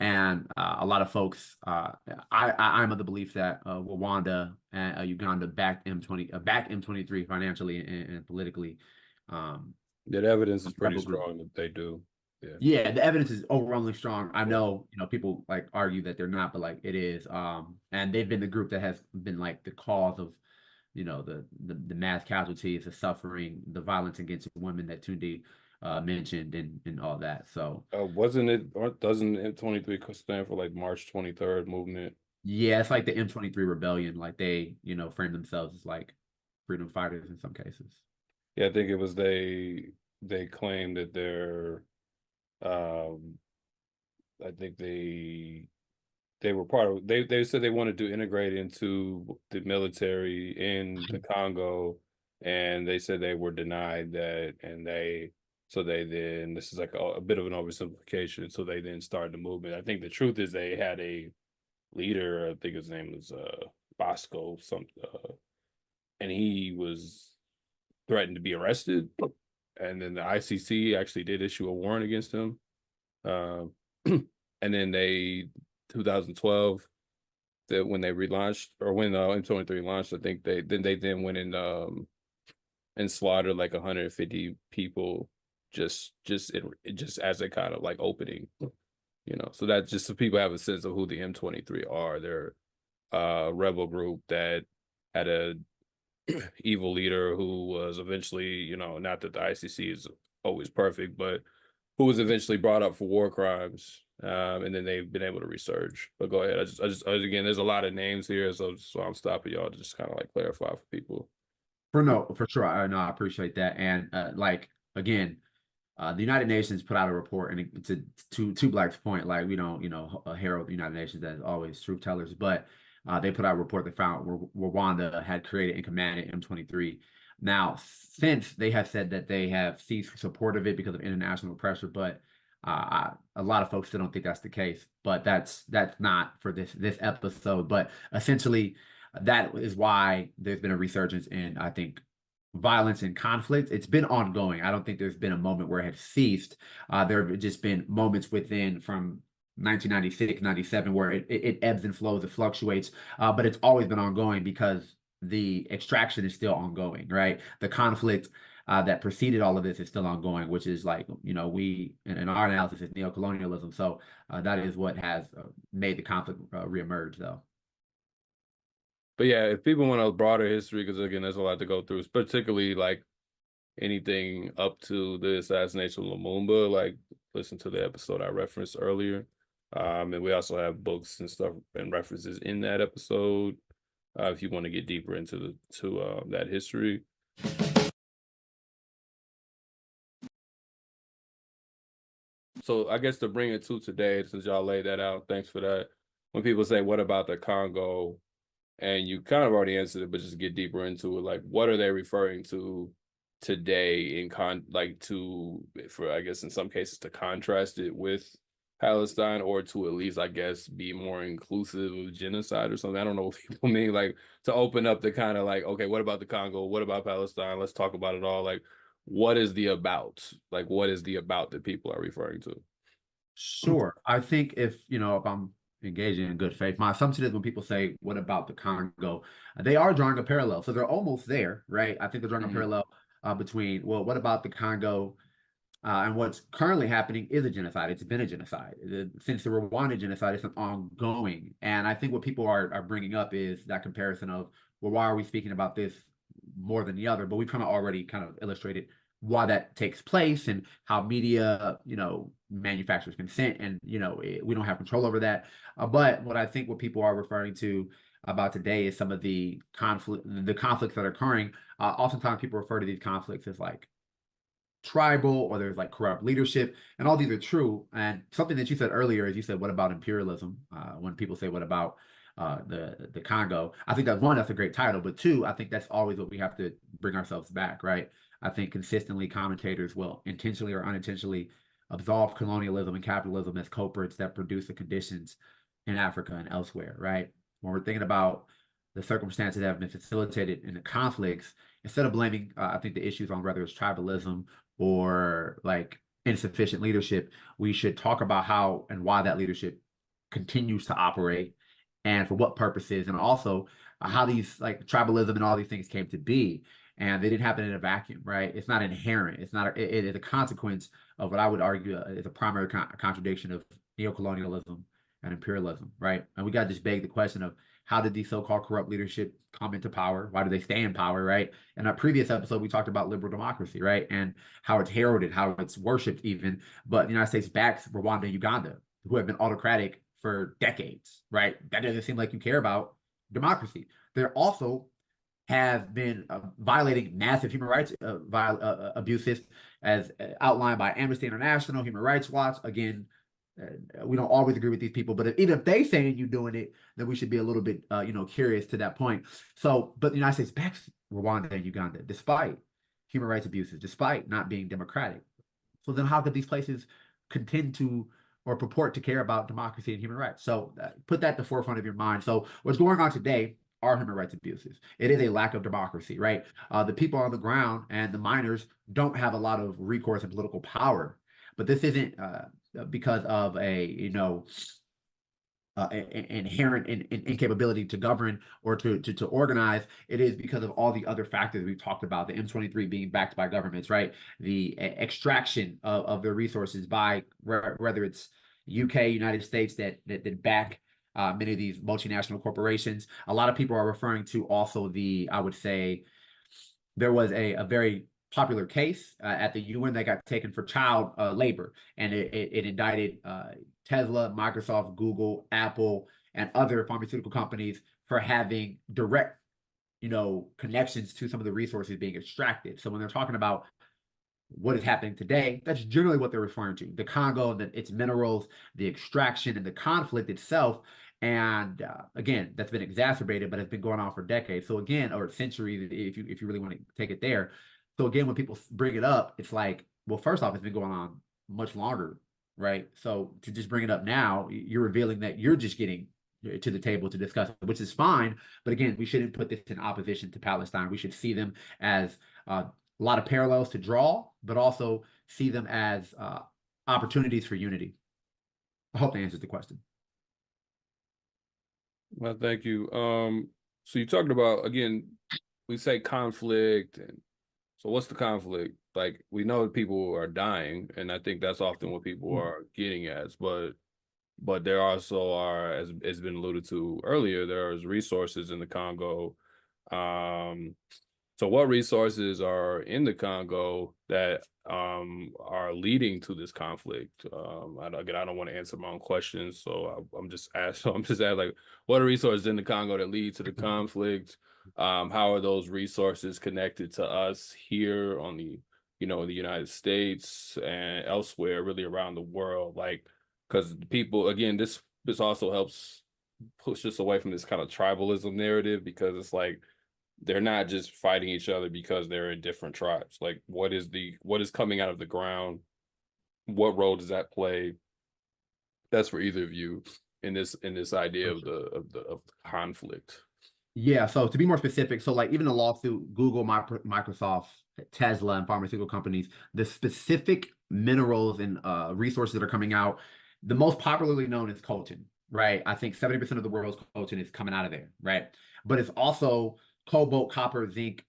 And a lot of folks, I'm of the belief that Rwanda and Uganda backed M23 financially and politically. That evidence is pretty strong that they do. Yeah, the evidence is overwhelmingly strong. I know, you know, people like argue that they're not, but like it is. And they've been the group that has been like the cause of, you know, the mass casualties, the suffering, the violence against women that Tunde mentioned and all that. So doesn't M23 stand for like March 23rd movement? Yeah, it's like the M23 rebellion. Like they, you know, frame themselves as like freedom fighters in some cases. Yeah, I think it was they claimed that they're I think they were part of they said they wanted to integrate into the military in the Congo, and they said they were denied that, and then this is like a bit of an oversimplification, so they then started the movement. I think the truth is they had a leader, I think his name was Bosco and he was threatened to be arrested, and then the ICC actually did issue a warrant against him. And then 2012, that when they relaunched, or when M23 launched, I think they then went in and slaughtered like 150 people just as a kind of like opening, you know. So that just so people have a sense of who the M23 are. They're a rebel group that had a evil leader who was eventually, you know, not that the ICC is always perfect, but who was eventually brought up for war crimes, and then they've been able to resurge. But go ahead. I just again, there's a lot of names here, so I'm stopping y'all to just kind of like clarify for people. For sure. I know, I appreciate that. And like again, The United Nations put out a report, and to Black's point, like we don't, herald the United Nations as always truth tellers, but they put out a report that found Rwanda had created and commanded M23. Now, since they have said that they have ceased support of it because of international pressure, but a lot of folks still don't think that's the case. But that's not for this episode. But essentially, that is why there's been a resurgence in, I think, violence and conflict. It's been ongoing. I don't think there's been a moment where it had ceased. There have just been moments within from 1996, 97, where it ebbs and flows, it fluctuates, but it's always been ongoing because the extraction is still ongoing, right? The conflict that preceded all of this is still ongoing, which is like, we, in our analysis, is neocolonialism. So that is what has made the conflict reemerge, though. But yeah, if people want a broader history, because again, there's a lot to go through, particularly like anything up to the assassination of Lumumba, like listen to the episode I referenced earlier. And we also have books and stuff and references in that episode if you want to get deeper into that history. So I guess to bring it to today, since y'all laid that out, thanks for that. When people say, what about the Congo? And you kind of already answered it, but just get deeper into it. Like, what are they referring to today for, I guess, in some cases, to contrast it with Palestine, or to at least, I guess, be more inclusive of genocide or something? I don't know what people mean, like, to open up the kind of like, okay, what about the Congo? What about Palestine? Let's talk about it all. Like, what is the about? Like, what is the about that people are referring to? Sure. I think if I'm engaging in good faith, my assumption is when people say, what about the Congo? They are drawing a parallel. So they're almost there, right? I think they're drawing a parallel between, well, what about the Congo? And what's currently happening is a genocide. It's been a genocide. Since the Rwanda genocide, it's an ongoing. And I think what people are bringing up is that comparison of, well, why are we speaking about this more than the other? But we've kind of already kind of illustrated why that takes place and how media, manufactures consent, and we don't have control over that. But what people are referring to about today is some of the conflicts that are occurring. Oftentimes people refer to these conflicts as like tribal, or there's like corrupt leadership, and all these are true. And something that you said earlier is, you said, what about imperialism? When people say, what about the Congo? I think that's a great title, but two, I think that's always what we have to bring ourselves back, right? I think consistently commentators will intentionally or unintentionally absolve colonialism and capitalism as culprits that produce the conditions in Africa and elsewhere, right? When we're thinking about the circumstances that have been facilitated in the conflicts, instead of blaming, I think, the issues on whether it's tribalism or like insufficient leadership, we should talk about how and why that leadership continues to operate and for what purposes, and also how these like tribalism and all these things came to be. And they didn't happen in a vacuum, right? It's not inherent. It's not. It is a consequence of what I would argue is a primary contradiction of neocolonialism and imperialism, right? And we got to just beg the question of, how did these so-called corrupt leadership come into power? Why do they stay in power, right? In our previous episode, we talked about liberal democracy, right? And how it's heralded, how it's worshipped even. But the United States backs Rwanda and Uganda, who have been autocratic for decades, right? That doesn't seem like you care about democracy. They're also have been violating massive human rights abuses, as outlined by Amnesty International, Human Rights Watch. Again, we don't always agree with these people, but even if they saying you're doing it, then we should be a little bit, curious to that point. So, but the United States backs Rwanda and Uganda despite human rights abuses, despite not being democratic. So then, how could these places contend to or purport to care about democracy and human rights? So put that at the forefront of your mind. So what's going on today are human rights abuses. It is a lack of democracy, right? The people on the ground and the miners don't have a lot of recourse and political power. But this isn't because of a inherent incapability to govern or to organize. It is because of all the other factors we've talked about, the M23 being backed by governments, right? The extraction of their resources by whether it's UK, United States that back many of these multinational corporations. A lot of people are referring to also I would say, there was a very popular case at the UN that got taken for child labor, and it indicted Tesla, Microsoft, Google, Apple, and other pharmaceutical companies for having direct, connections to some of the resources being extracted. So when they're talking about what is happening today, that's generally what they're referring to. The Congo, its minerals, the extraction, and the conflict itself. And again, that's been exacerbated, but it's been going on for decades. So again, or centuries, if you really want to take it there. So again, when people bring it up, it's like, well, first off, it's been going on much longer, right? So to just bring it up now, you're revealing that you're just getting to the table to discuss it, which is fine. But again, we shouldn't put this in opposition to Palestine. We should see them as a lot of parallels to draw, but also see them as opportunities for unity. I hope that answers the question. Well, thank you. So you talked about, again, we say conflict, and so what's the conflict? Like, we know that people are dying, and I think that's often what people are getting at, but there also are, as has been alluded to earlier, there's resources in the Congo. So what resources are in the Congo that are leading to this conflict? I don't want to answer my own questions, so I'm just asking, like, what are resources in the Congo that lead to the conflict? How are those resources connected to us here on the, the United States and elsewhere, really around the world? Like, because people, again, this also helps push us away from this kind of tribalism narrative, because it's like, they're not just fighting each other because they're in different tribes. Like, what is coming out of the ground? What role does that play? That's for either of you in this idea of the conflict. Yeah, so to be more specific, so like even the lawsuit, Google, Microsoft, Tesla, and pharmaceutical companies, the specific minerals and resources that are coming out, the most popularly known is coltan, right? I think 70% of the world's coltan is coming out of there, right? But it's also cobalt, copper, zinc,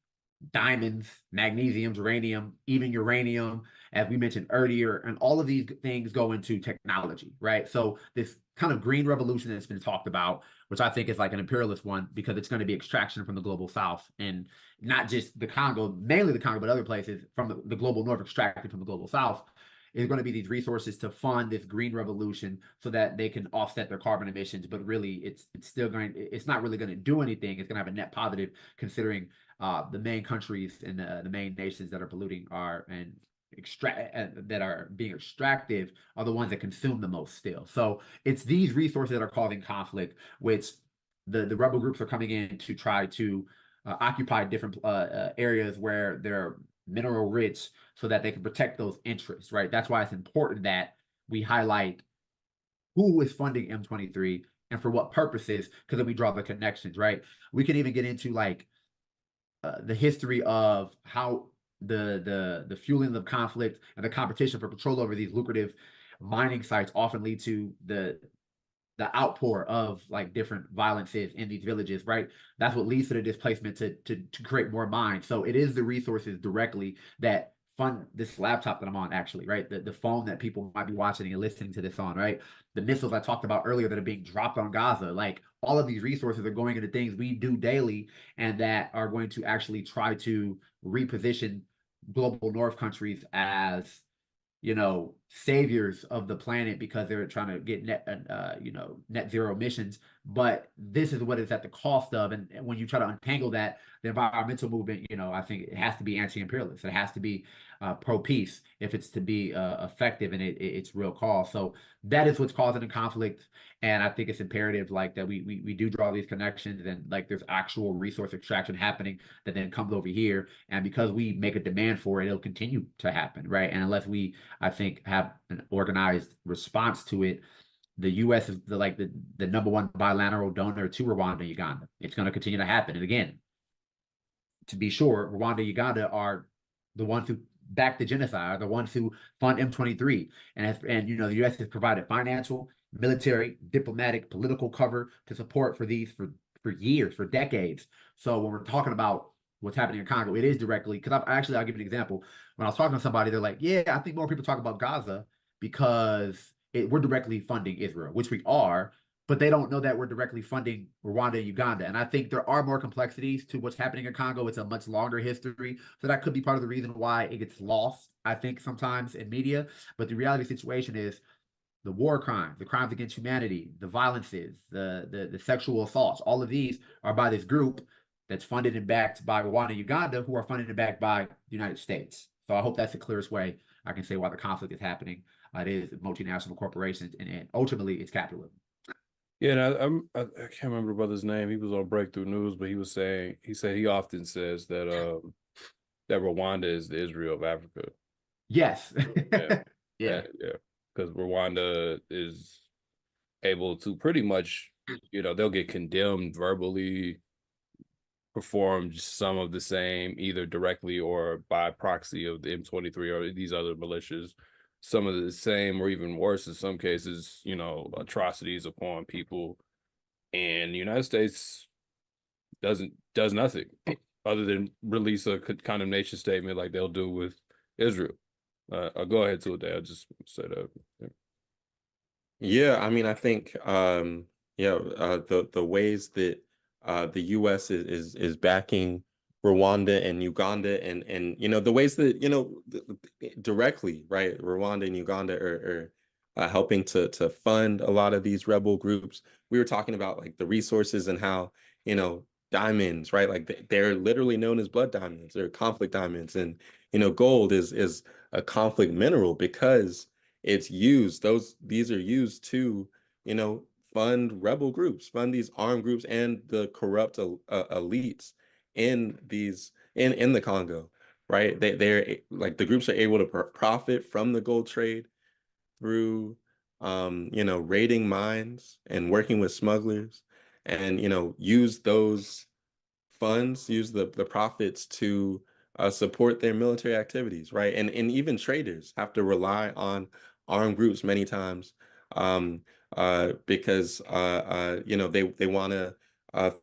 diamonds, magnesium, uranium, even uranium, as we mentioned earlier, and all of these things go into technology, right? So this kind of green revolution that's been talked about, which I think is like an imperialist one, because it's going to be extraction from the global south, and not just the Congo, mainly the Congo, but other places from the global north, extracted from the global south, is going to be these resources to fund this green revolution so that they can offset their carbon emissions. But really, it's not really going to do anything. It's going to have a net positive, considering the main countries and the main nations that are polluting that are being extractive are the ones that consume the most still. So it's these resources that are causing conflict, which the rebel groups are coming in to try to occupy different areas where they're mineral rich, so that they can protect those interests, right? That's why it's important that we highlight who is funding M23 and for what purposes, because then we draw the connections, right? We can even get into like the history of how the fueling of conflict and the competition for control over these lucrative mining sites often lead to the outpour of like different violences in these villages, right? That's what leads to the displacement to create more mines. So it is the resources directly that fund this laptop that I'm on, actually, right? The phone that people might be watching and listening to this on, right? The missiles I talked about earlier that are being dropped on Gaza, like all of these resources are going into things we do daily, and that are going to actually try to reposition global north countries as, saviors of the planet because they're trying to get net zero emissions. But this is what it's at the cost of. And when you try to untangle that, the environmental movement, I think it has to be anti-imperialist. It has to be pro-peace if it's to be effective, and it's real cause. So that is what's causing the conflict. And I think it's imperative like that we do draw these connections, and like there's actual resource extraction happening that then comes over here. And because we make a demand for it, it'll continue to happen, right? And unless we, I think, have an organized response to it, the U.S. is the #1 bilateral donor to Rwanda and Uganda. It's going to continue to happen. And again, to be sure, Rwanda and Uganda are the ones who back the genocide, are the ones who fund M23. And the U.S. has provided financial, military, diplomatic, political cover to support for these for years, for decades. So when we're talking about what's happening in Congo, it is directly, because I'll give you an example. When I was talking to somebody, they're like, yeah, I think more people talk about Gaza because we're directly funding Israel, which we are, but they don't know that we're directly funding Rwanda and Uganda. And I think there are more complexities to what's happening in Congo. It's a much longer history. So that could be part of the reason why it gets lost, I think, sometimes in media. But the reality of the situation is the war crimes, the crimes against humanity, the violences, the sexual assaults, all of these are by this group that's funded and backed by Rwanda and Uganda, who are funded and backed by the United States. So I hope that's the clearest way I can say why the conflict is happening. It is multinational corporations, and ultimately it's capitalism. Yeah, and I can't remember the brother's name. He was on Breakthrough News, but he said he often says that that Rwanda is the Israel of Africa. Yes. Yeah, Yeah. yeah, because Rwanda is able to pretty much, they'll get condemned verbally, perform some of the same, either directly or by proxy of the M23 or these other militias, some of the same or even worse in some cases, atrocities upon people. And the United States does nothing other than release a condemnation statement like they'll do with Israel. I'll go ahead to it. I'll just say that. Yeah, I mean, I think the ways that the U.S. is backing Rwanda and Uganda, and the ways that directly, right, Rwanda and Uganda are helping to fund a lot of these rebel groups. We were talking about like the resources and how diamonds, right, like they're literally known as blood diamonds or conflict diamonds, and gold is a conflict mineral because it's used, these are used to fund rebel groups, fund these armed groups and the corrupt elites in the Congo, right? They're like, the groups are able to profit from the gold trade through raiding mines and working with smugglers, and use those funds, use the profits to support their military activities, right? And even traders have to rely on armed groups many times, because they want to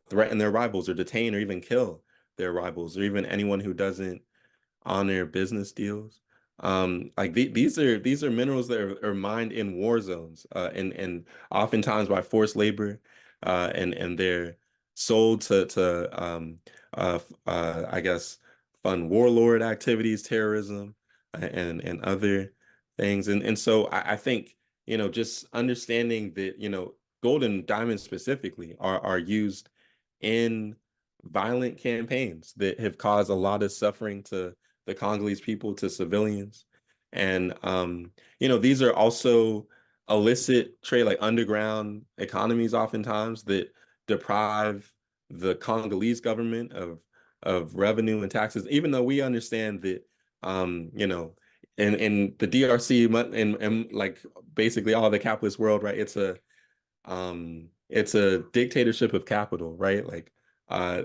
threaten their rivals or detain or even kill their rivals or even anyone who doesn't honor business deals. Like these are minerals that are mined in war zones, and oftentimes by forced labor, and they're sold to I guess fund warlord activities, terrorism, and other things. And so I think just understanding that gold and diamonds specifically are used in violent campaigns that have caused a lot of suffering to the Congolese people, to civilians. And these are also illicit trade, like underground economies oftentimes, that deprive the Congolese government of revenue and taxes, even though we understand that in the DRC and like basically all the capitalist world, right? It's a dictatorship of capital, right? Like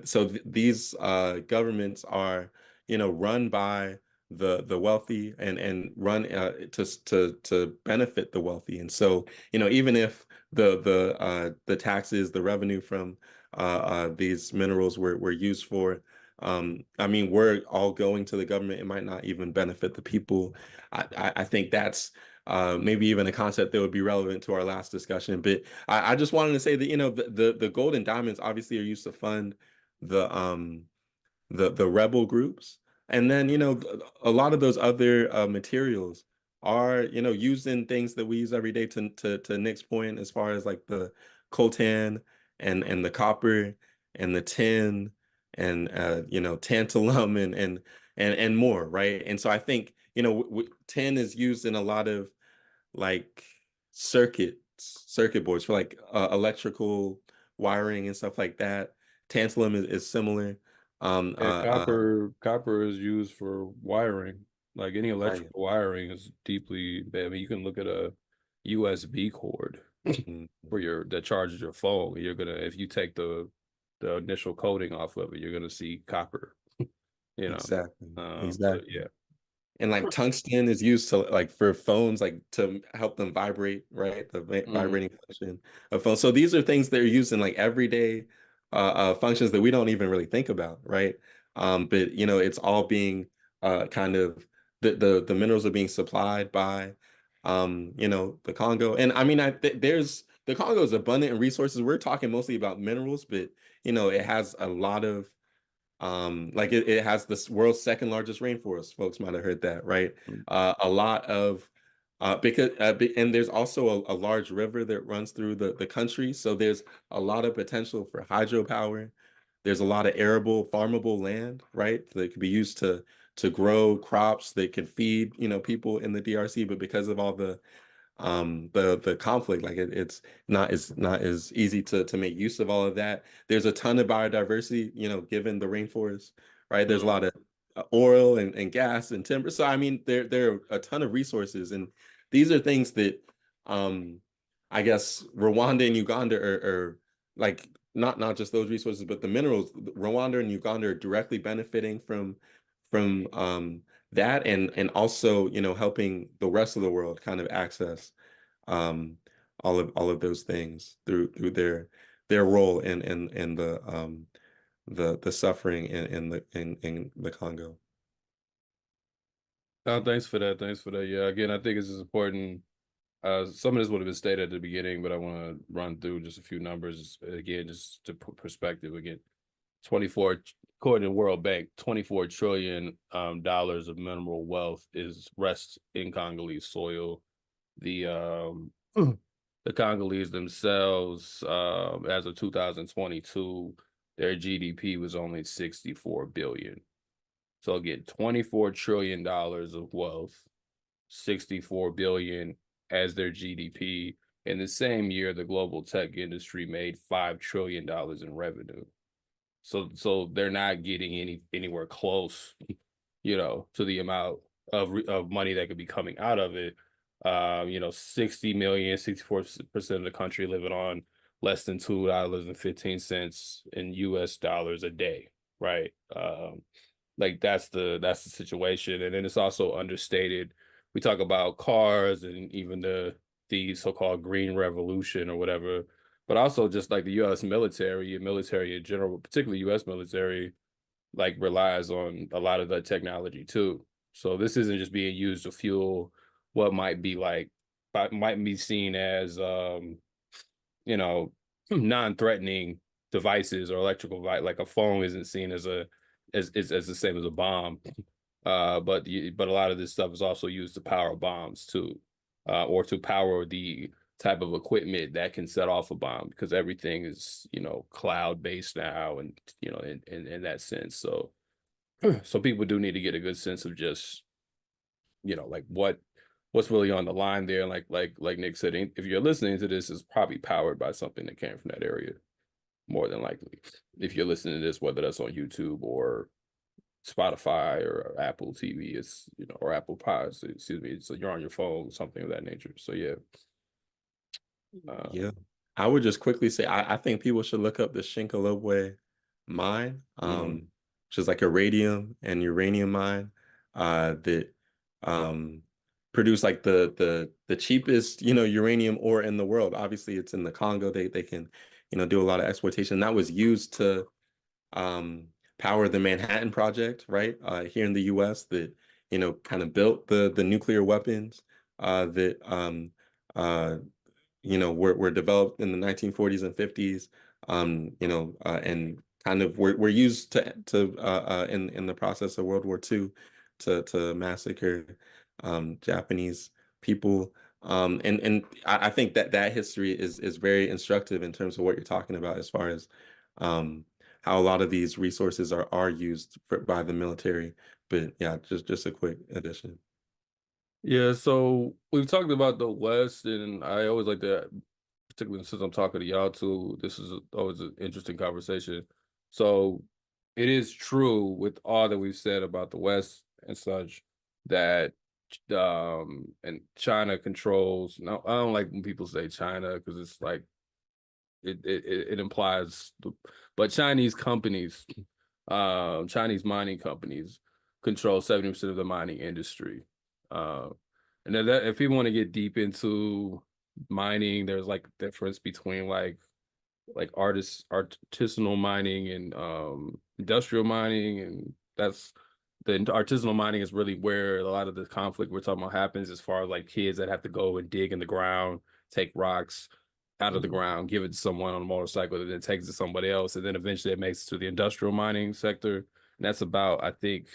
so these governments are run by the wealthy and run to benefit the wealthy. And so even if the taxes, the revenue from these minerals were used for, I mean, we're all going to the government, it might not even benefit the people. I think that's maybe even a concept that would be relevant to our last discussion. But I just wanted to say that the gold and diamonds obviously are used to fund the rebel groups, and then a lot of those other materials are used in things that we use every day, to Nick's point, as far as like the coltan and the copper and the tin and tantalum and more, right? And so I think tin is used in a lot of like circuit boards for like electrical wiring and stuff like that. Tantalum is similar. Yeah, copper is used for wiring. Like any Right. electrical wiring is deeply bad. I mean, you can look at a USB cord for that charges your phone. You're gonna, if you take the initial coating off of it, you're gonna see copper. Exactly. So yeah. And like tungsten is used to like for phones, like to help them vibrate, right? The vibrating function of phones. So these are things that are used in like everyday functions that we don't even really think about, right? But it's all being kind of the minerals are being supplied by the Congo. And I mean, there's the Congo is abundant in resources. We're talking mostly about minerals, but it has a lot of like it has the world's second largest rainforest. Folks might have heard that, right? A lot of because and there's also a large river that runs through the country, so there's a lot of potential for hydropower. There's a lot of arable, farmable land, right, that could be used to to grow crops that could feed, people in the DRC, but because of all the conflict, like it's not as easy to make use of all of that. There's a ton of biodiversity, given the rainforest, right? There's a lot of oil and gas and timber. So I mean, there are a ton of resources, and these are things that I guess Rwanda and Uganda are like not just those resources, but the minerals. Rwanda and Uganda are directly benefiting from that, and also helping the rest of the world kind of access all of those things through their role in the suffering in the Congo. Thanks for that. Thanks for that. Yeah, again, I think it's important. Some of this would have been stated at the beginning, but I want to run through just a few numbers again, just to put perspective. Again, 24, according to World Bank, $24 trillion of mineral wealth rests in Congolese soil. The Congolese themselves, as of 2022, their GDP was only 64 billion. So again, $24 trillion of wealth, 64 billion as their GDP. In the same year, the global tech industry made $5 trillion in revenue. So they're not getting anywhere close, to the amount of money that could be coming out of it. 60 million, 64% of the country living on less than $2.15 in US dollars a day, right? Like that's the situation. And then it's also understated. We talk about cars and even the so-called green revolution or whatever, but also just like the US military in general, particularly US military, like relies on a lot of the technology too. So this isn't just being used to fuel what might be seen as non-threatening devices or electrical like a phone isn't seen as the same as a bomb. But a lot of this stuff is also used to power bombs too, or to power the type of equipment that can set off a bomb, because everything is cloud-based now, and in that sense. So people do need to get a good sense of just like what's really on the line there. Like Nick said, if you're listening to this, it's probably powered by something that came from that area, more than likely. If you're listening to this, whether that's on YouTube or Spotify or Apple TV, it's or Apple Pods, excuse me. So you're on your phone, something of that nature. So yeah. Yeah, I would just quickly say I think people should look up the Shinkolobwe mine, which is like a radium and uranium mine that produce like the cheapest uranium ore in the world. Obviously, it's in the Congo. They can do a lot of exploitation. That was used to power the Manhattan Project, right, here in the U.S. that kind of built the nuclear weapons that were developed in the 1940s and 50s, and kind of were used to in the process of World War II to massacre Japanese people. And I think that history is very instructive in terms of what you're talking about, as far as how a lot of these resources are used by the military. But yeah, just a quick addition. Yeah, so we've talked about the West, and I always like that, particularly since I'm talking to y'all too. This is always an interesting conversation. So it is true, with all that we've said about the West and such, that and China controls. Now, I don't like when people say China, because it's like it implies, but Chinese companies, Chinese mining companies control 70% of the mining industry. And then if people want to get deep into mining, there's like a difference between like artisanal mining and industrial mining, and that's the artisanal mining is really where a lot of the conflict we're talking about happens, as far as like kids that have to go and dig in the ground, take rocks out of the ground, give it to someone on a motorcycle that then takes it to somebody else, and then eventually it makes it to the industrial mining sector. And that's about, I think,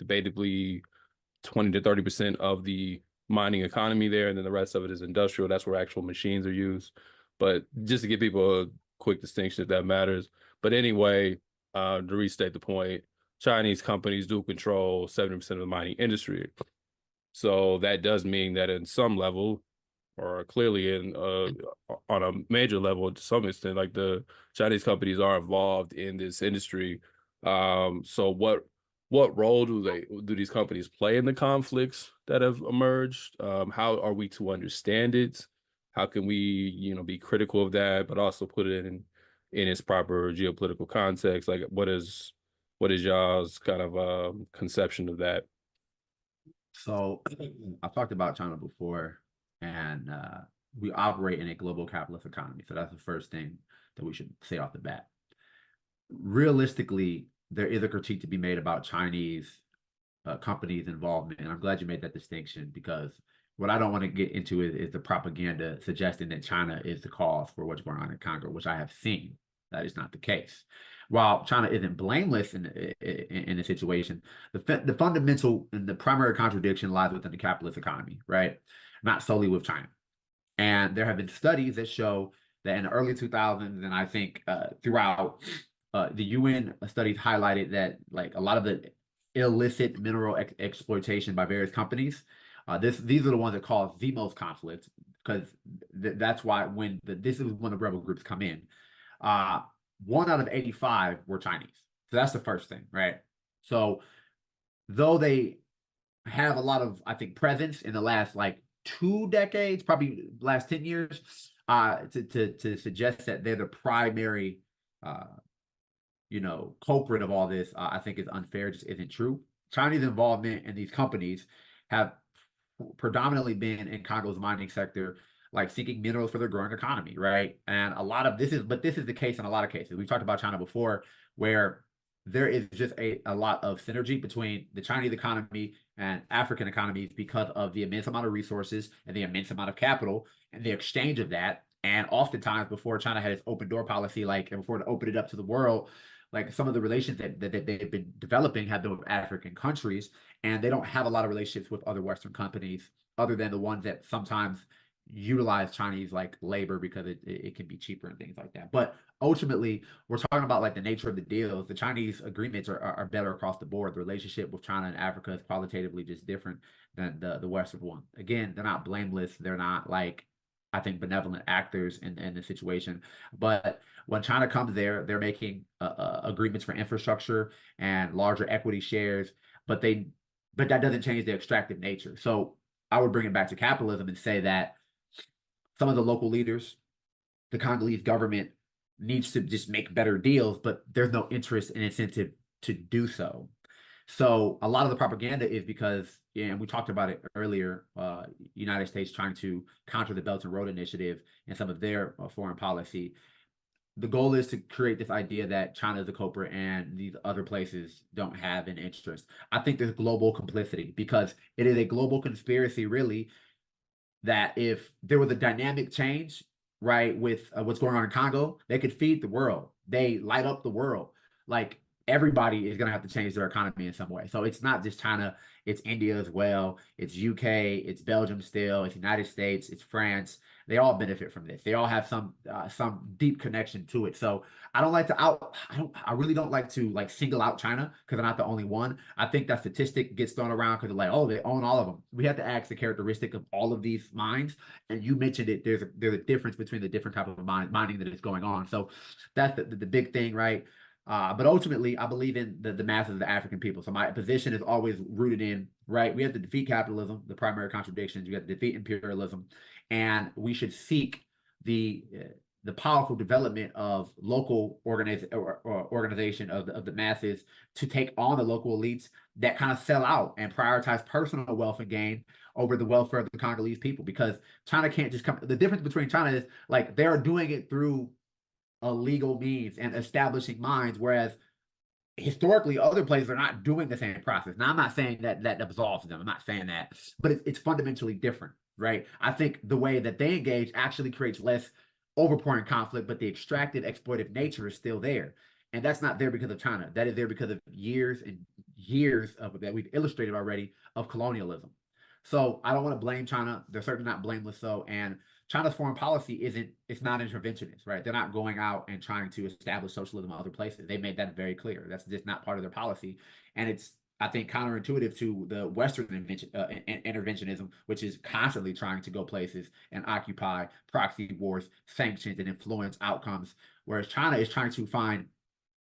debatably 20 to 30% of the mining economy there, and then the rest of it is industrial. That's where actual machines are used. But just to give people a quick distinction, if that matters. But anyway, to restate the point, Chinese companies do control 70% of the mining industry. So that does mean that in some level, or clearly on a major level to some extent, like the Chinese companies are involved in this industry. So what role do these companies play in the conflicts that have emerged? How are we to understand it? How can we, be critical of that, but also put it in its proper geopolitical context? Like, what is y'all's kind of conception of that? So I've talked about China before, and we operate in a global capitalist economy. So that's the first thing that we should say off the bat. Realistically, there is a critique to be made about Chinese companies' involvement. And I'm glad you made that distinction, because what I don't want to get into is the propaganda suggesting that China is the cause for what's going on in Congo, which I have seen. That is not the case. While China isn't blameless in the situation, the fundamental and the primary contradiction lies within the capitalist economy, right? Not solely with China. And there have been studies that show that in the early 2000s, and I think throughout, the UN studies highlighted that like a lot of the illicit mineral exploitation by various companies, these are the ones that cause the most conflict, because that's why this is when the rebel groups come in. 1 out of 85 were Chinese. So that's the first thing, right? So though they have a lot of, I think, presence in the last like 2 decades, probably last 10 years, to suggest that they're the primary, culprit of all this, I think is unfair, just isn't true. Chinese involvement in these companies have predominantly been in Congo's mining sector, like seeking minerals for their growing economy, right? And a lot of this is the case in a lot of cases. We've talked about China before, where there is just a lot of synergy between the Chinese economy and African economies because of the immense amount of resources and the immense amount of capital and the exchange of that. And oftentimes before China had its open door policy, like, and before it opened it up to the world, like some of the relations that they've been developing have been with African countries, and they don't have a lot of relationships with other Western companies other than the ones that sometimes utilize Chinese like labor because it can be cheaper and things like that. But ultimately, we're talking about like the nature of the deals. The Chinese agreements are better across the board. The relationship with China and Africa is qualitatively just different than the Western one. Again, they're not blameless. They're not like, I think, benevolent actors in the situation. But when China comes there, they're making agreements for infrastructure and larger equity shares, but that doesn't change the extractive nature. So I would bring it back to capitalism and say that some of the local leaders, the Congolese government, needs to just make better deals, but there's no interest and incentive to do so. So a lot of the propaganda is because, and we talked about it earlier, United States trying to counter the Belt and Road Initiative and some of their foreign policy. The goal is to create this idea that China is the culprit and these other places don't have an interest. I think there's global complicity, because it is a global conspiracy, really, that if there was a dynamic change, right, with what's going on in Congo, they could feed the world. They light up the world. Like, everybody is going to have to change their economy in some way. So it's not just China, it's India as well. It's UK, it's Belgium still, it's United States, it's France. They all benefit from this. They all have some deep connection to it. So I really don't like to like single out China because they're not the only one. I think that statistic gets thrown around because they're like, oh, they own all of them. We have to ask the characteristic of all of these mines. And you mentioned it, there's a difference between the different type of mining that is going on. So that's the big thing, right? But ultimately, I believe in the masses of the African people. So my position is always rooted in, right, we have to defeat capitalism, the primary contradictions. We have to defeat imperialism, and we should seek the powerful development of local organization of the masses to take on the local elites that kind of sell out and prioritize personal wealth and gain over the welfare of the Congolese people. Because China can't just come. The difference between China is like they're doing it through legal means and establishing mines, whereas historically other places are not doing the same process. Now, I'm not saying that absolves them. I'm not saying that, but it's fundamentally different, right? I think the way that they engage actually creates less overpouring conflict, but the extractive, exploitive nature is still there. And that's not there because of China. That is there because of years and years of that we've illustrated already of colonialism. So I don't want to blame China. They're certainly not blameless though. And China's foreign policy it's not interventionist, right? They're not going out and trying to establish socialism in other places. They made that very clear. That's just not part of their policy. And it's, I think, counterintuitive to the Western interventionism, which is constantly trying to go places and occupy, proxy wars, sanctions, and influence outcomes. Whereas China is trying to find,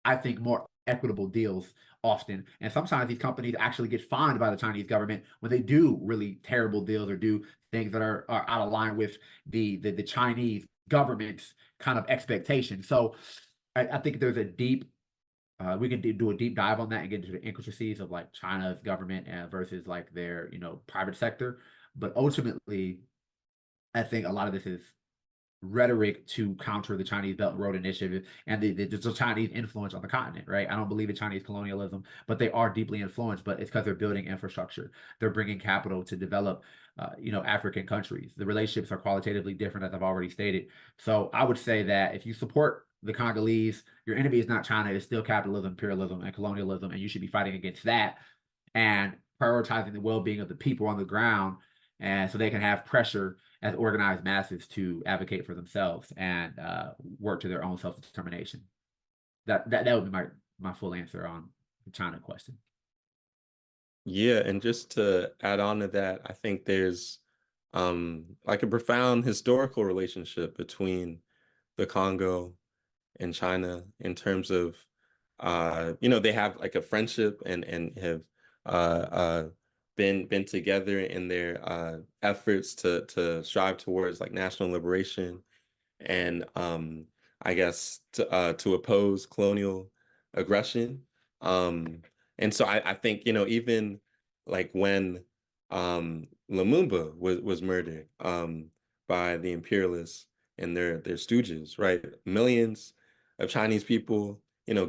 I think, more equitable deals often. And sometimes these companies actually get fined by the Chinese government when they do really terrible deals or do things that are out of line with the Chinese government's kind of expectations. So I think there's a deep we can do a deep dive on that and get into the intricacies of like China's government versus like their, private sector. But ultimately, I think a lot of this is rhetoric to counter the Chinese Belt and Road Initiative and the Chinese influence on the continent, right? I don't believe in Chinese colonialism, but they are deeply influenced, but it's because they're building infrastructure. They're bringing capital to develop, African countries. The relationships are qualitatively different, as I've already stated. So I would say that if you support the Congolese, your enemy is not China, it's still capitalism, imperialism, and colonialism, and you should be fighting against that and prioritizing the well-being of the people on the ground, and so they can have pressure as organized masses to advocate for themselves and work to their own self-determination. That would be my full answer on the China question. Yeah, and just to add on to that, I think there's like a profound historical relationship between the Congo and China in terms of they have like a friendship and have been together in their efforts to strive towards like national liberation and I guess to oppose colonial aggression. And so I think, even like when Lumumba was murdered by the imperialists and their stooges, right? Millions of Chinese people,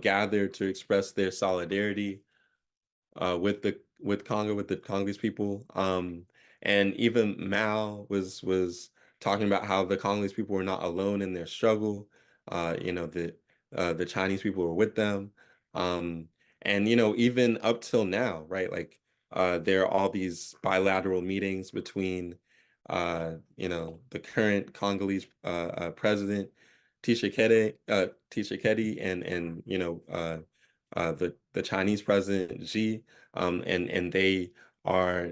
gathered to express their solidarity with the Congolese people. And even Mao was talking about how the Congolese people were not alone in their struggle. The Chinese people were with them. And even up till now, right? Like there are all these bilateral meetings between the current Congolese president Tshisekedi and the Chinese president Xi, and they are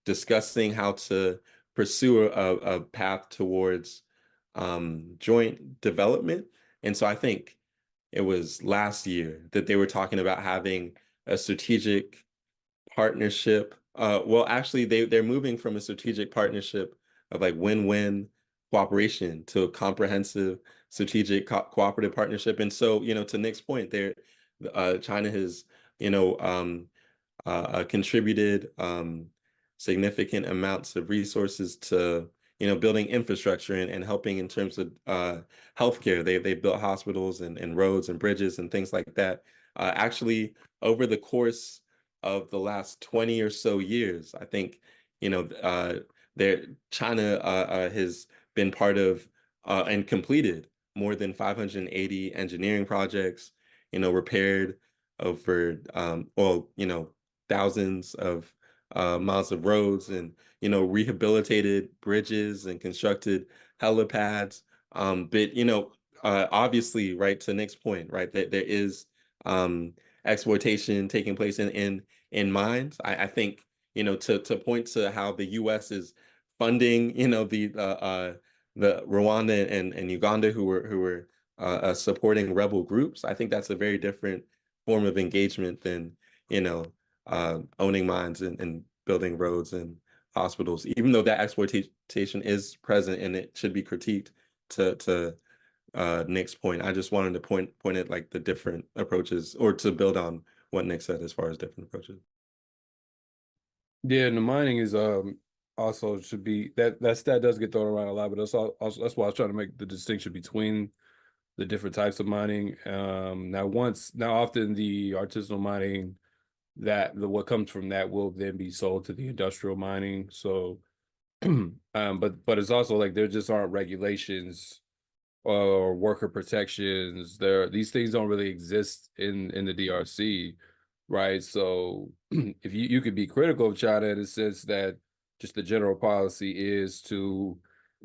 discussing how to pursue a path towards joint development. And so I think it was last year that they were talking about having a strategic partnership. Well, actually, they're moving from a strategic partnership of like win-win cooperation to a comprehensive strategic cooperative partnership. And so, to Nick's point, China has, contributed significant amounts of resources to, building infrastructure and helping in terms of healthcare. They built hospitals and roads and bridges and things like that. Actually, over the course of the last 20 or so years, I think, China has been part of and completed more than 580 engineering projects, repaired over, thousands of miles of roads and, rehabilitated bridges and constructed helipads. But, obviously, right, to Nick's point, right, that there is exploitation taking place in mines. I think, to point to how the U.S. is funding, the Rwanda and Uganda who were supporting rebel groups. I think that's a very different form of engagement than, owning mines and building roads and hospitals, even though that exploitation is present and it should be critiqued. To Nick's point, I just wanted to point at like the different approaches, or to build on what Nick said as far as different approaches. Yeah, and the mining is also should be that stat does get thrown around a lot, but that's why I was trying to make the distinction between the different types of mining. Now often the artisanal mining, what comes from that will then be sold to the industrial mining. So but it's also like there just aren't regulations or worker protections. These things don't really exist in the DRC, right? So if you could be critical of China in the sense that just the general policy is to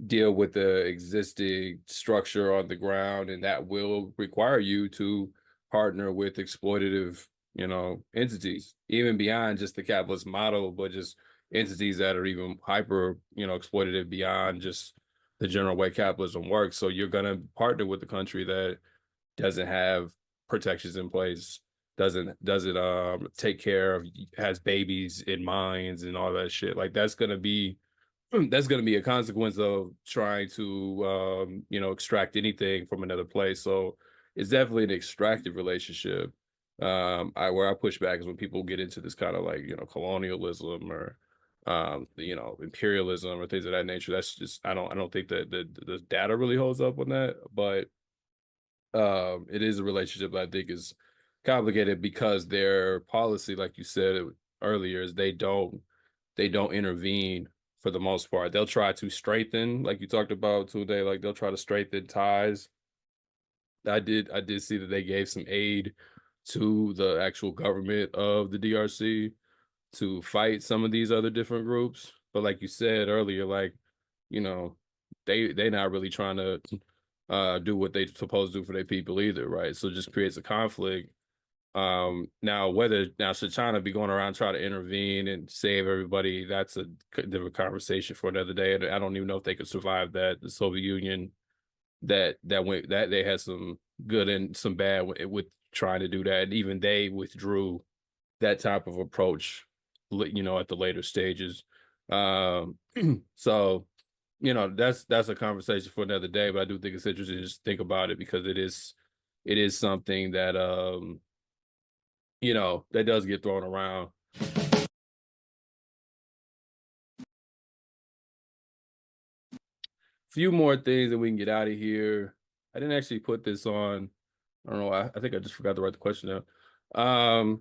deal with the existing structure on the ground, and that will require you to partner with exploitative, entities, even beyond just the capitalist model, but just entities that are even hyper, exploitative beyond just the general way capitalism works. So you're going to partner with the country that doesn't have protections in place, doesn't take care of, has babies in mines and all that shit. Like that's gonna be a consequence of trying to extract anything from another place. So it's definitely an extractive relationship. Where I push back is when people get into this kind of like colonialism or imperialism or things of that nature. That's just I don't think that the data really holds up on that, but it is a relationship that I think is complicated because their policy, like you said earlier, is they don't intervene for the most part. They'll try to strengthen, like you talked about today, like they'll try to strengthen ties. I did see that they gave some aid to the actual government of the DRC to fight some of these other different groups. But like you said earlier, like, they not really trying to do what they supposed to do for their people either, right? So it just creates a conflict. Now should China be going around trying to intervene and save everybody? That's a different conversation for another day. And I don't even know if they could survive that. The Soviet Union that they had some good and some bad with trying to do that, and even they withdrew that type of approach, at the later stages. So that's a conversation for another day, but I do think it's interesting to just think about it because it is something that that does get thrown around. Few more things and we can get out of here. I didn't actually put this on. I don't know. I think I just forgot to write the question down.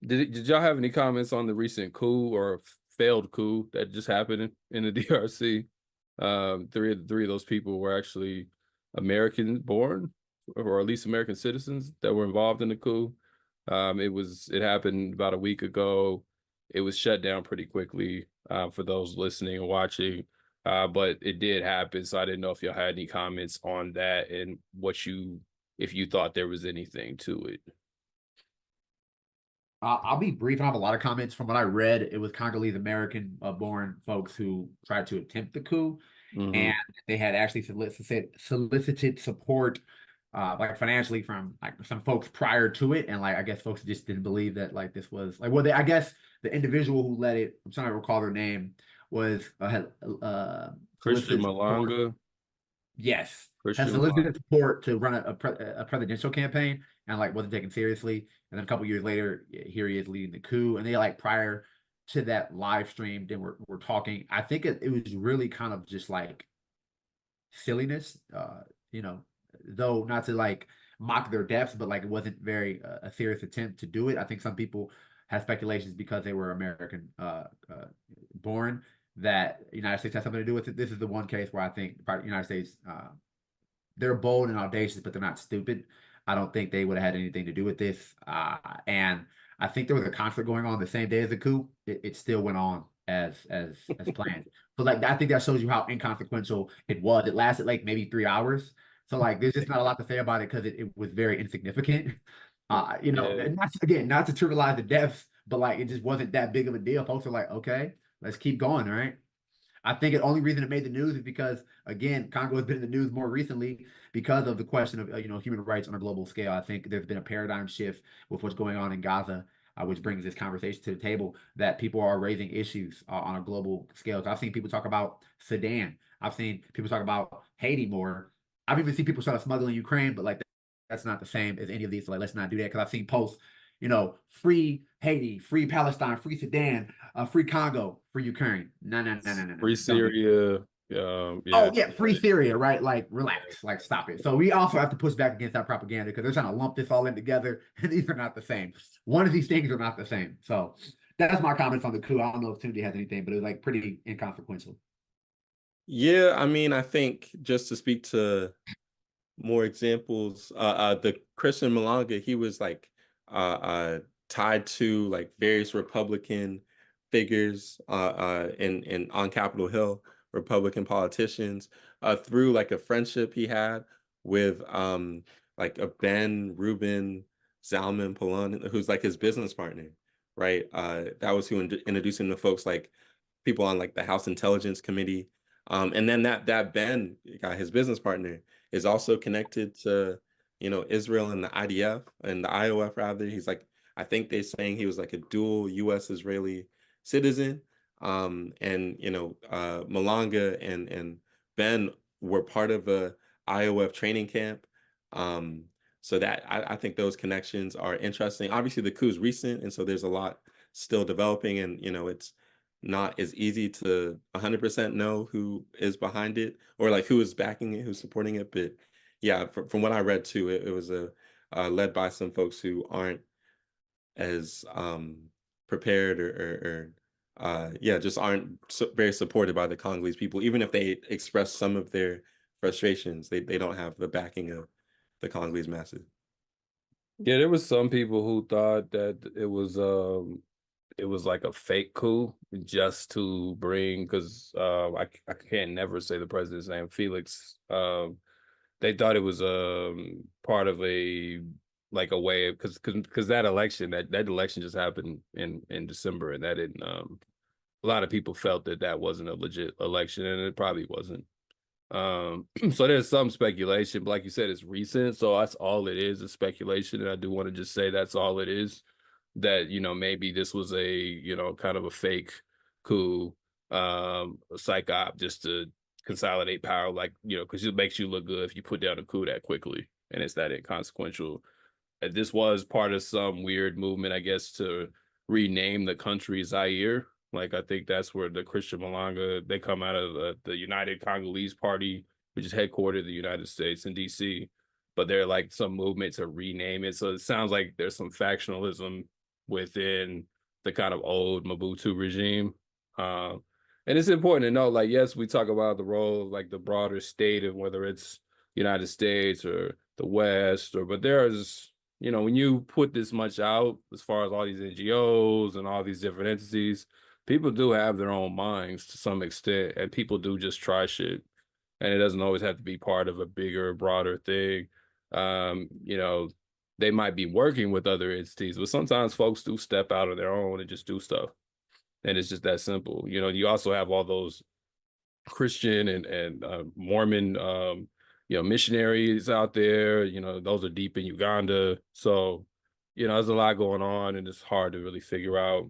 Did y'all have any comments on the recent coup or failed coup that just happened in the DRC? Three of those people were actually American born, or at least American citizens that were involved in the coup. It happened about a week ago. It was shut down pretty quickly for those listening and watching. But it did happen. So I didn't know if y'all had any comments on that and if you thought there was anything to it. I'll be brief. I have a lot of comments. From what I read, it was Congolese American born folks who tried to attempt the coup, and they had actually solicited support, like financially from like some folks prior to it, and like I guess folks just didn't believe that like this was like I guess the individual who led it, I'm trying to recall their name, was Christian Malanga. Yes, Christian has solicited support to run a presidential campaign and like wasn't taken seriously. And then a couple years later, here he is leading the coup. And they like prior to that live stream, then we're talking. I think it was really kind of just like silliness, though not to like mock their deaths, but like it wasn't very a serious attempt to do it. I think some people have speculations because they were American born that United States has something to do with it. This is the one case where I think the United States, they're bold and audacious, but they're not stupid. I don't think they would have had anything to do with this. And I think there was a conflict going on the same day as the coup. It still went on as planned. But like I think that shows you how inconsequential it was. It lasted like maybe 3 hours. So like there's just not a lot to say about it because it was very insignificant. Not to trivialize the deaths, but like it just wasn't that big of a deal. Folks are like, okay, let's keep going, right? I think the only reason it made the news is because, again, Congo has been in the news more recently because of the question of human rights on a global scale. I think there's been a paradigm shift with what's going on in Gaza, which brings this conversation to the table that people are raising issues on a global scale. So I've seen people talk about Sudan. I've seen people talk about Haiti more. I've even seen people try to smuggle in Ukraine, but like that's not the same as any of these. So like, let's not do that because I've seen posts, free Haiti, free Palestine, free Sudan, free Congo, free Ukraine. No. Free Syria. Oh yeah, free Syria, right? Like relax, like stop it. So we also have to push back against that propaganda because they're trying to lump this all in together, and these are not the same. One of these things are not the same. So that's my comments on the coup. I don't know if Tunde has anything, but it was like pretty inconsequential. Yeah, I mean, I think just to speak to more examples, the Christian Malanga, he was like tied to like various Republican figures in on Capitol Hill, Republican politicians, through like a friendship he had with like a Ben Rubin Zalman Polon, who's like his business partner, right? That was who introduced him to folks like people on like the House Intelligence Committee. And then that Ben guy, his business partner, is also connected to, Israel and the IDF and the IOF rather. He's like, I think they're saying he was like a dual U.S. Israeli citizen. And Malanga and Ben were part of a IOF training camp. So that I think those connections are interesting. Obviously, the coup is recent, and so there's a lot still developing, and it's not as easy to 100% know who is behind it or like who is backing it, who's supporting it. But yeah, from what I read too, it was led by some folks who aren't as prepared or yeah, just aren't very supported by the Congolese people. Even if they express some of their frustrations, they don't have the backing of the Congolese masses. Yeah, there was some people who thought that it was like a fake coup just to bring, because I can't never say the president's name, Felix. They thought it was part of a like a way of, because that election just happened in December, and that didn't a lot of people felt that wasn't a legit election, and it probably wasn't. So there's some speculation, but like you said, it's recent, so that's all it is speculation. And I do want to just say that's all it is, that maybe this was a kind of a fake coup, a psych op, just to consolidate power, like because it makes you look good if you put down a coup that quickly, and it's that inconsequential. This was part of some weird movement, I guess, to rename the country Zaire. Like, I think that's where the Christian Malanga, they come out of the United Congolese Party, which is headquartered in the United States in DC. But they're like some movement to rename it. So it sounds like there's some factionalism within the kind of old Mobutu regime. And it's important to know, like, yes, we talk about the role of like the broader state, and whether it's United States or the West, but there's, when you put this much out, as far as all these NGOs and all these different entities, people do have their own minds to some extent, and people do just try shit, and it doesn't always have to be part of a bigger, broader thing. They might be working with other entities, but sometimes folks do step out on their own and just do stuff, and it's just that simple. You also have all those Christian and Mormon missionaries out there. Those are deep in Uganda, so there's a lot going on, and it's hard to really figure out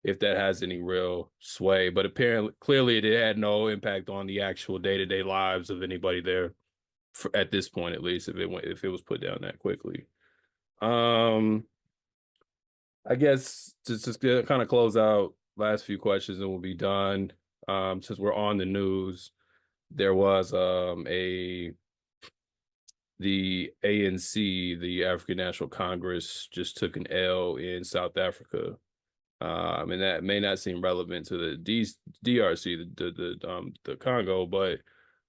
if that has any real sway. But clearly it had no impact on the actual day-to-day lives of anybody there, at this point, at least, if it was put down that quickly. I guess just to kind of close out, last few questions and we'll be done. Since we're on the news, there was the ANC, the African National Congress, just took an L in South Africa. And that may not seem relevant to the DRC, the Congo, but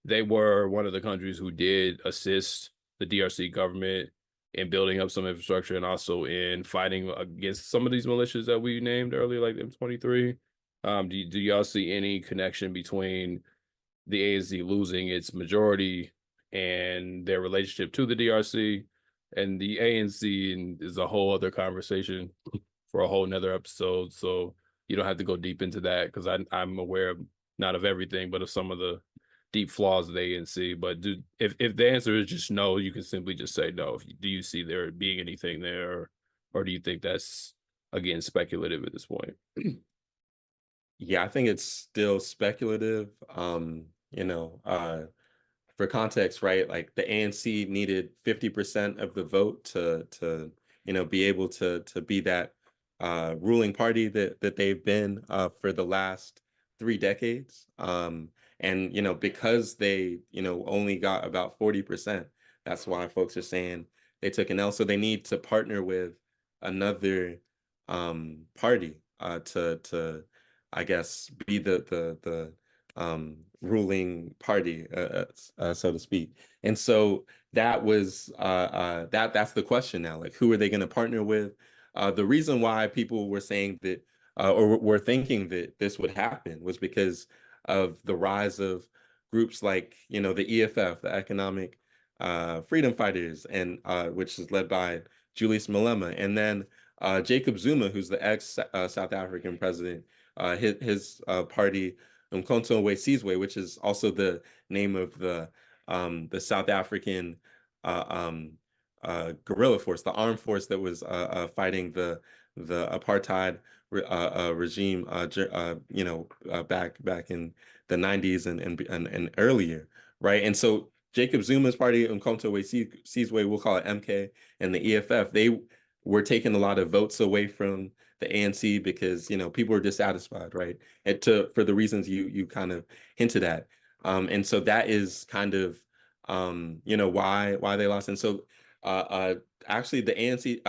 they were one of the countries who did assist the DRC government in building up some infrastructure, and also in fighting against some of these militias that we named earlier, like M23. Do y'all see any connection between the ANC losing its majority and their relationship to the DRC? And the ANC is a whole other conversation for a whole nother episode, so you don't have to go deep into that, because I'm aware of, not of everything, but of some of the deep flaws of the ANC. But if the answer is just no, you can simply just say no. Do you see there being anything there, or do you think that's, again, speculative at this point? Yeah, I think it's still speculative. For context, right? Like the ANC needed 50% of the vote to be able to be that ruling party that they've been for the last 3 decades. And because they only got about 40%, that's why folks are saying they took an L. So they need to partner with another party to I guess be the ruling party, so to speak. And so that was that's the question now. Like, who are they going to partner with? The reason why people were saying that or were thinking that this would happen, was because of the rise of groups like, you know, the EFF, the Economic Freedom Fighters, and which is led by Julius Malema, and then Jacob Zuma, who's the ex South African president, his party Umkhonto we Sizwe, which is also the name of the South African guerrilla force, the armed force that was fighting the apartheid regime, you know, back in the 90s and earlier, right? And so Jacob Zuma's party, Umkhonto we Sizwe, we'll call it MK, and the EFF, they were taking a lot of votes away from the ANC because, you know, people were dissatisfied, right? And for the reasons you kind of hinted at. And so that is kind of, you know, why they lost. And so actually the ANC,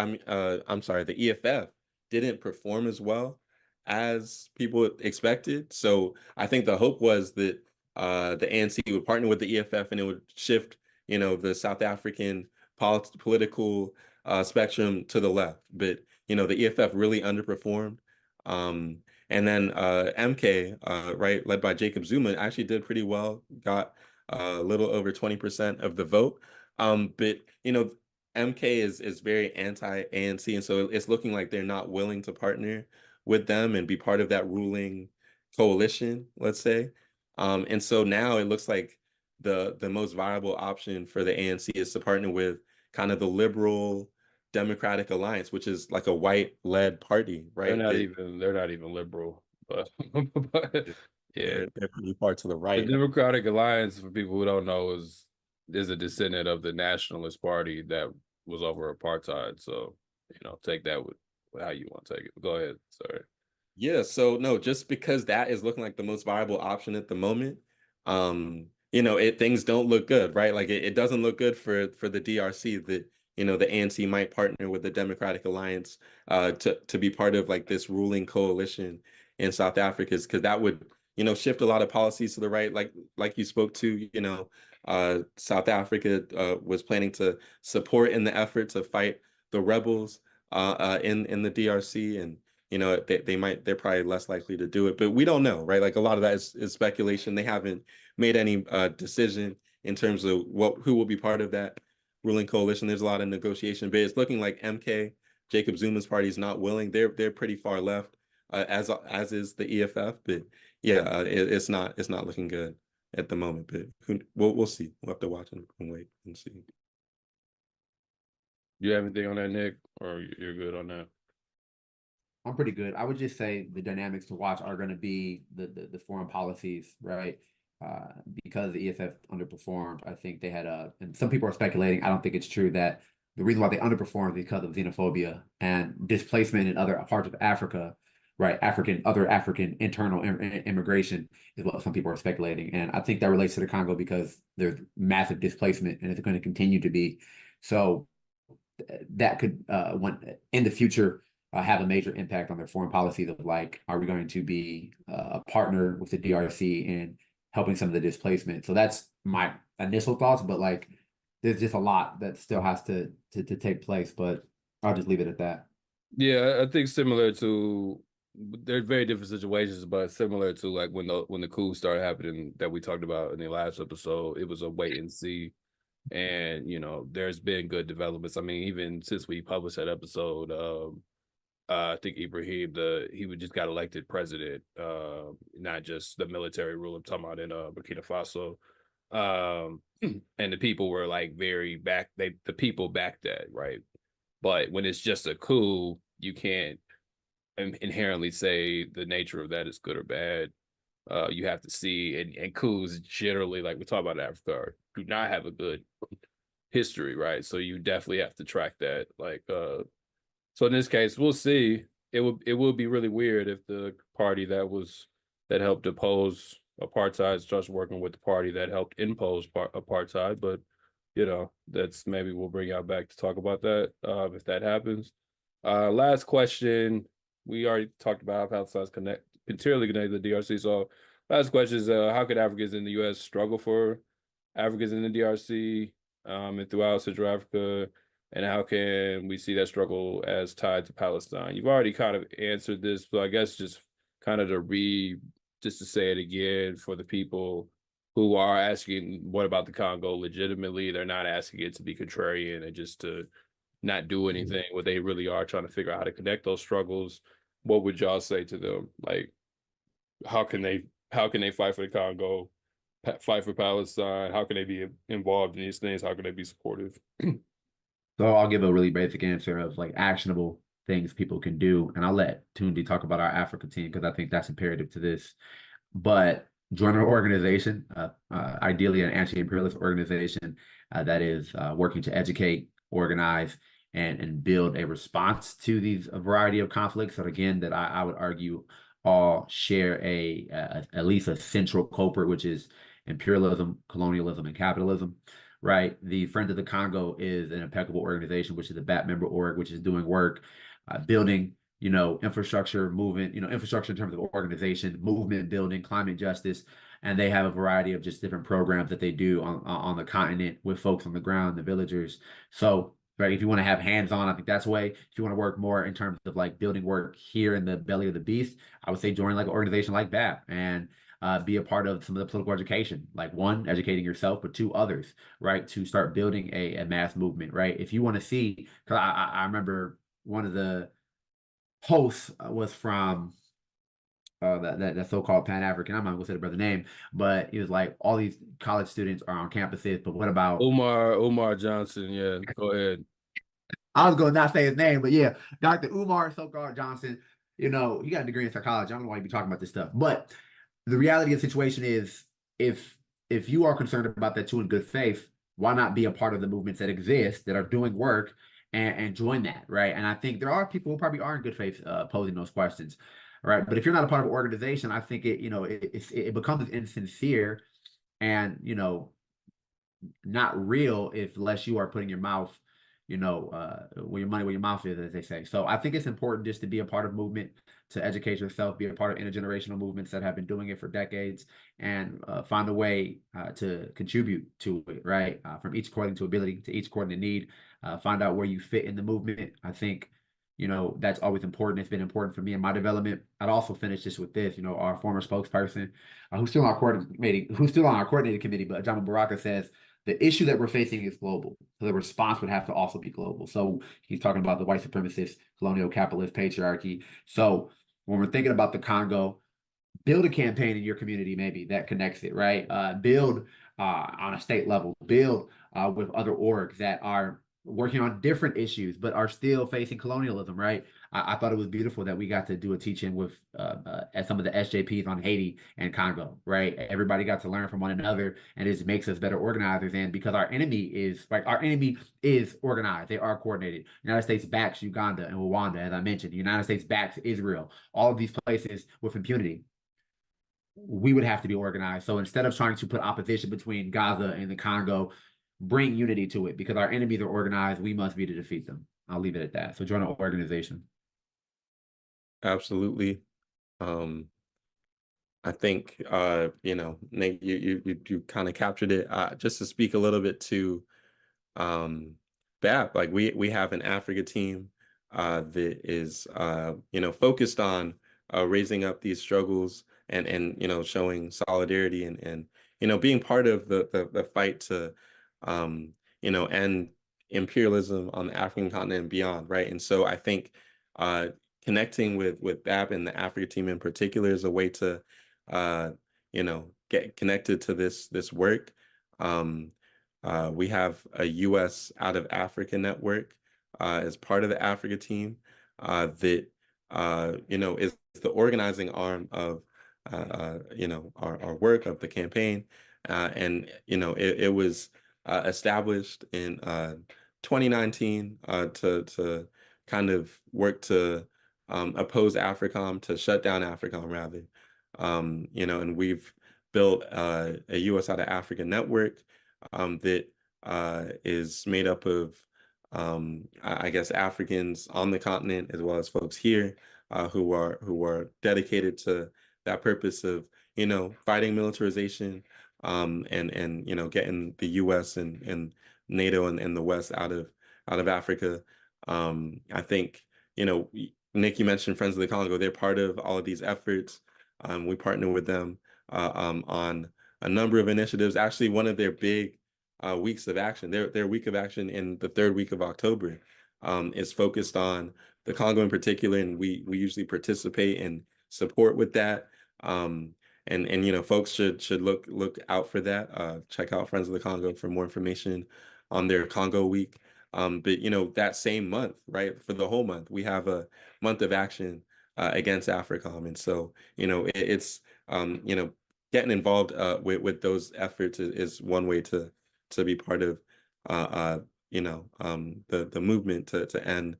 I'm sorry, the EFF didn't perform as well as people expected. So I think the hope was that the ANC would partner with the EFF and it would shift, you know, the South African political spectrum to the left. But, you know, the EFF really underperformed. And then MK, right, led by Jacob Zuma, actually did pretty well, got a little over 20% of the vote. But, you know, MK is very anti-ANC, and so it's looking like they're not willing to partner with them and be part of that ruling coalition, let's say. And so now it looks like the most viable option for the ANC is to partner with kind of the liberal Democratic Alliance, which is like a white-led party, right? They're not even liberal, but, but yeah, they're pretty far to the right. The Democratic Alliance, for people who don't know, is a descendant of the Nationalist Party that was over apartheid. So, you know, take that with how you want to take it. Go ahead. Sorry. Yeah, so no, just because that is looking like the most viable option at the moment, you know, things don't look good, right? Like it doesn't look good for the DRC that, you know, the ANC might partner with the Democratic Alliance to be part of like this ruling coalition in South Africa, because that would, you know, shift a lot of policies to the right, like you spoke to. You know, South Africa was planning to support in the effort to fight the rebels in the DRC, and you know, they're probably less likely to do it, but we don't know, right? Like a lot of that is speculation. They haven't made any decision in terms of who will be part of that ruling coalition. There's a lot of negotiation, but it's looking like MK, Jacob Zuma's party, is not willing. They're pretty far left, as is the EFF. But yeah, it's not looking good at the moment. But we'll see. We'll have to watch and wait and see. You have anything on that, Nick, or you're good on that? I'm pretty good. I would just say the dynamics to watch are going to be the foreign policies, right? Because the EFF underperformed, I think they had and some people are speculating, I don't think it's true, that the reason why they underperformed is because of xenophobia and displacement in other parts of Africa, right? Other African internal immigration is what some people are speculating. And I think that relates to the Congo because there's massive displacement and it's going to continue to be. So that could, in the future, have a major impact on their foreign policies of like, are we going to be a partner with the DRC in helping some of the displacement? So that's my initial thoughts, but like, there's just a lot that still has to take place, but I'll just leave it at that. Yeah, I think similar to, they're very different situations, but similar to like when the coup started happening that we talked about in the last episode, it was a wait and see. And, you know, there's been good developments. I mean, even since we published that episode, I think Ibrahim, he just got elected president, not just the military rule. I'm talking about in Burkina Faso. And the people were like very the people backed that, right? But when it's just a coup, you can't inherently say the nature of that is good or bad. You have to see, and coups generally, like we talk about Africa, do not have a good history, right? So you definitely have to track that. Like, so in this case, we'll see. It will be really weird if the party that helped oppose apartheid starts working with the party that helped impose apartheid. But you know, that's maybe we'll bring y'all back to talk about that if that happens. Last question. We already talked about how Palestine's materially connected to the DRC. So last question is, how could Africans in the U.S. struggle for Africans in the DRC and throughout Central Africa? and how can we see that struggle as tied to Palestine? You've already kind of answered this, but I guess just kind of just to say it again for the people who are asking, what about the Congo legitimately? They're not asking it to be contrarian and just to not do anything. What they really are trying to figure out how to connect those struggles. What would y'all say to them? Like, how can they fight for the Congo, fight for Palestine? How can they be involved in these things? How can they be supportive? So I'll give a really basic answer of like actionable things people can do, and I'll let Tunde talk about our Africa team because I think that's imperative to this. But join an organization, ideally an anti-imperialist organization that is working to educate, organize, and build a response to these a variety of conflicts that, again, that I would argue all share at least a central culprit, which is imperialism, colonialism, and capitalism. Right. The Friends of the Congo is an impeccable organization, which is a BAT member org, which is doing work, building, infrastructure, movement, infrastructure in terms of organization, movement building, climate justice. And they have a variety of just different programs that they do on the continent with folks on the ground, the villagers. So, right, if you want to have hands-on, I think that's the way. If you want to work more in terms of like building work here in the belly of the beast, I would say join like an organization like BAT and be a part of some of the political education, like one, educating yourself, but two, others, right, to start building a mass movement, right? If you want to see, because I remember one of the hosts was from that so-called Pan-African, I'm not gonna say the brother name, but he was like, all these college students are on campuses, but what about Umar Johnson? Yeah, go ahead. I was going to not say his name, but yeah, Dr. Umar so-called Johnson, he got a degree in psychology. I don't know why you be talking about this stuff, but the reality of the situation is if you are concerned about that too in good faith, why not be a part of the movements that exist that are doing work and join that, right? And I think there are people who probably are in good faith posing those questions, right? But if you're not a part of an organization, I think it becomes insincere and not real unless you are putting your mouth where your money where your mouth is, as they say. So I think it's important just to be a part of movement, to educate yourself, be a part of intergenerational movements that have been doing it for decades, and find a way to contribute to it, right? From each according to ability to each according to need. Find out where you fit in the movement. I think that's always important. It's been important for me in my development. I'd also finish this with this. Our former spokesperson, who's still on our coordinating committee, but Jamal Baraka says the issue that we're facing is global. So the response would have to also be global. So he's talking about the white supremacist, colonial, capitalist patriarchy. So when we're thinking about the Congo, build a campaign in your community maybe that connects it, right? Build on a state level, build with other orgs that are working on different issues, but are still facing colonialism, right? I thought it was beautiful that we got to do a teaching with some of the SJPs on Haiti and Congo, right? Everybody got to learn from one another, and it makes us better organizers. And because our enemy is organized, they are coordinated. The United States backs Uganda and Rwanda, as I mentioned. The United States backs Israel. All of these places with impunity. We would have to be organized. So instead of trying to put opposition between Gaza and the Congo, bring unity to it, because our enemies are organized. We must be to defeat them. I'll leave it at that. So join an organization. Absolutely. I think Nate, you kind of captured it. Just to speak a little bit to BAP, like we have an Africa team that is focused on raising up these struggles and showing solidarity and being part of the fight to end imperialism on the African continent and beyond, right? And so I think connecting with BAP and the Africa team in particular is a way to get connected to this work. We have a U.S. out of Africa network as part of the Africa team that is the organizing arm of our work, of the campaign, and it was established in 2019 to kind of work to oppose AFRICOM, to shut down AFRICOM rather. And we've built a U.S. out of Africa network that is made up of, I guess, Africans on the continent as well as folks here who are dedicated to that purpose of fighting militarization and getting the U.S. and NATO and the West out out of Africa. I think, you know, Nick, you mentioned Friends of the Congo. They're part of all of these efforts. We partner with them on a number of initiatives. Actually, one of their big weeks of action, their week of action in the 3rd week of October, is focused on the Congo in particular, and we usually participate and support with that. And you know, folks should look out for that. Check out Friends of the Congo for more information on their Congo week. But you know, that same month, right, for the whole month, we have a month of action against AFRICOM, and so you know, it's you know, getting involved with those efforts is one way to be part of you know, the movement to end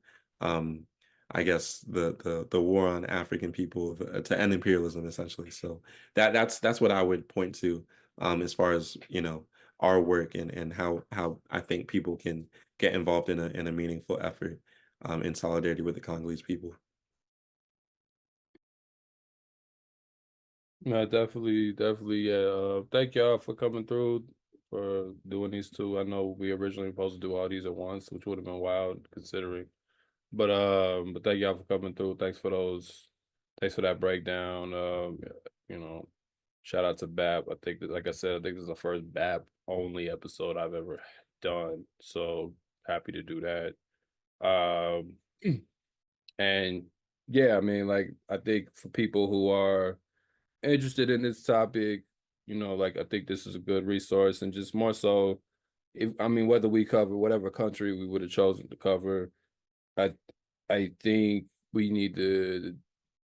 I guess the war on African people, to end imperialism, essentially. So that's what I would point to as far as, you know, our work and how I think people can get involved in a meaningful effort in solidarity with the Congolese people. No, definitely. Yeah. Thank y'all for coming through, for doing these two. I know we originally supposed to do all these at once, which would have been wild considering. But thank y'all for coming through. Thanks for that breakdown. You know, shout out to BAP. I think that, like I said, I think this is the first BAP only episode I've ever done. So happy to do that. And yeah, I mean, like, I think for people who are interested in this topic, you know, like, I think this is a good resource, and just more so, whether we cover whatever country we would have chosen to cover, I think we need to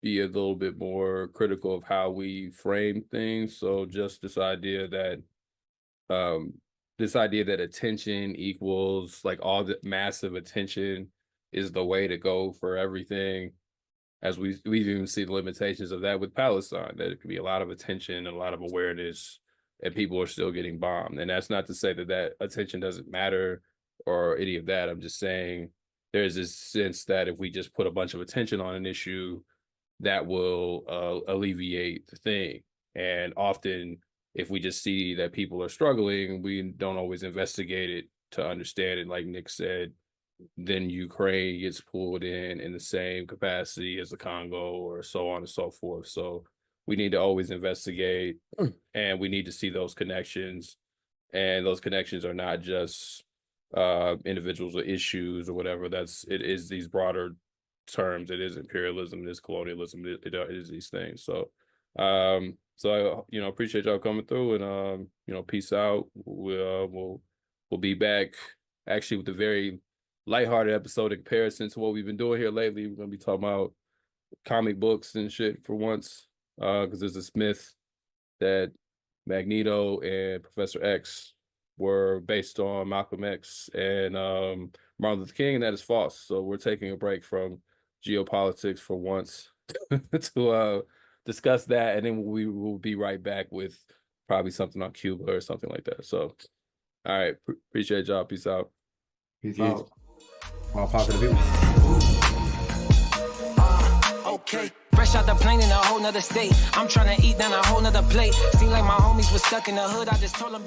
be a little bit more critical of how we frame things. So just this idea that attention equals, like, all the massive attention is the way to go for everything, as we even see the limitations of that with Palestine, that it could be a lot of attention and a lot of awareness and people are still getting bombed. And that's not to say that attention doesn't matter or any of that. I'm just saying there's this sense that if we just put a bunch of attention on an issue, that will alleviate the thing. And often, if we just see that people are struggling, we don't always investigate it to understand it. Like Nick said, then Ukraine gets pulled in the same capacity as the Congo, or so on and so forth. So we need to always investigate, and we need to see those connections. And those connections are not just individuals or issues or whatever. It is these broader terms. It is imperialism, it is colonialism, it is these things. So I, you know, appreciate y'all coming through, and you know, peace out. We'll be back actually with a very lighthearted episode in comparison to what we've been doing here lately. We're gonna be talking about comic books and shit for once, because there's this myth that Magneto and Professor X were based on Malcolm X and Martin Luther King, and that is false. So we're taking a break from geopolitics for once to discuss that, and then we will be right back with probably something on Cuba or something like that. So, all right, appreciate y'all. Peace out. Peace out. All positive views. Okay. Fresh out the plane in a whole nother state. I'm trying to eat down a whole nother plate. Seem like my homies was stuck in the hood. I just told them be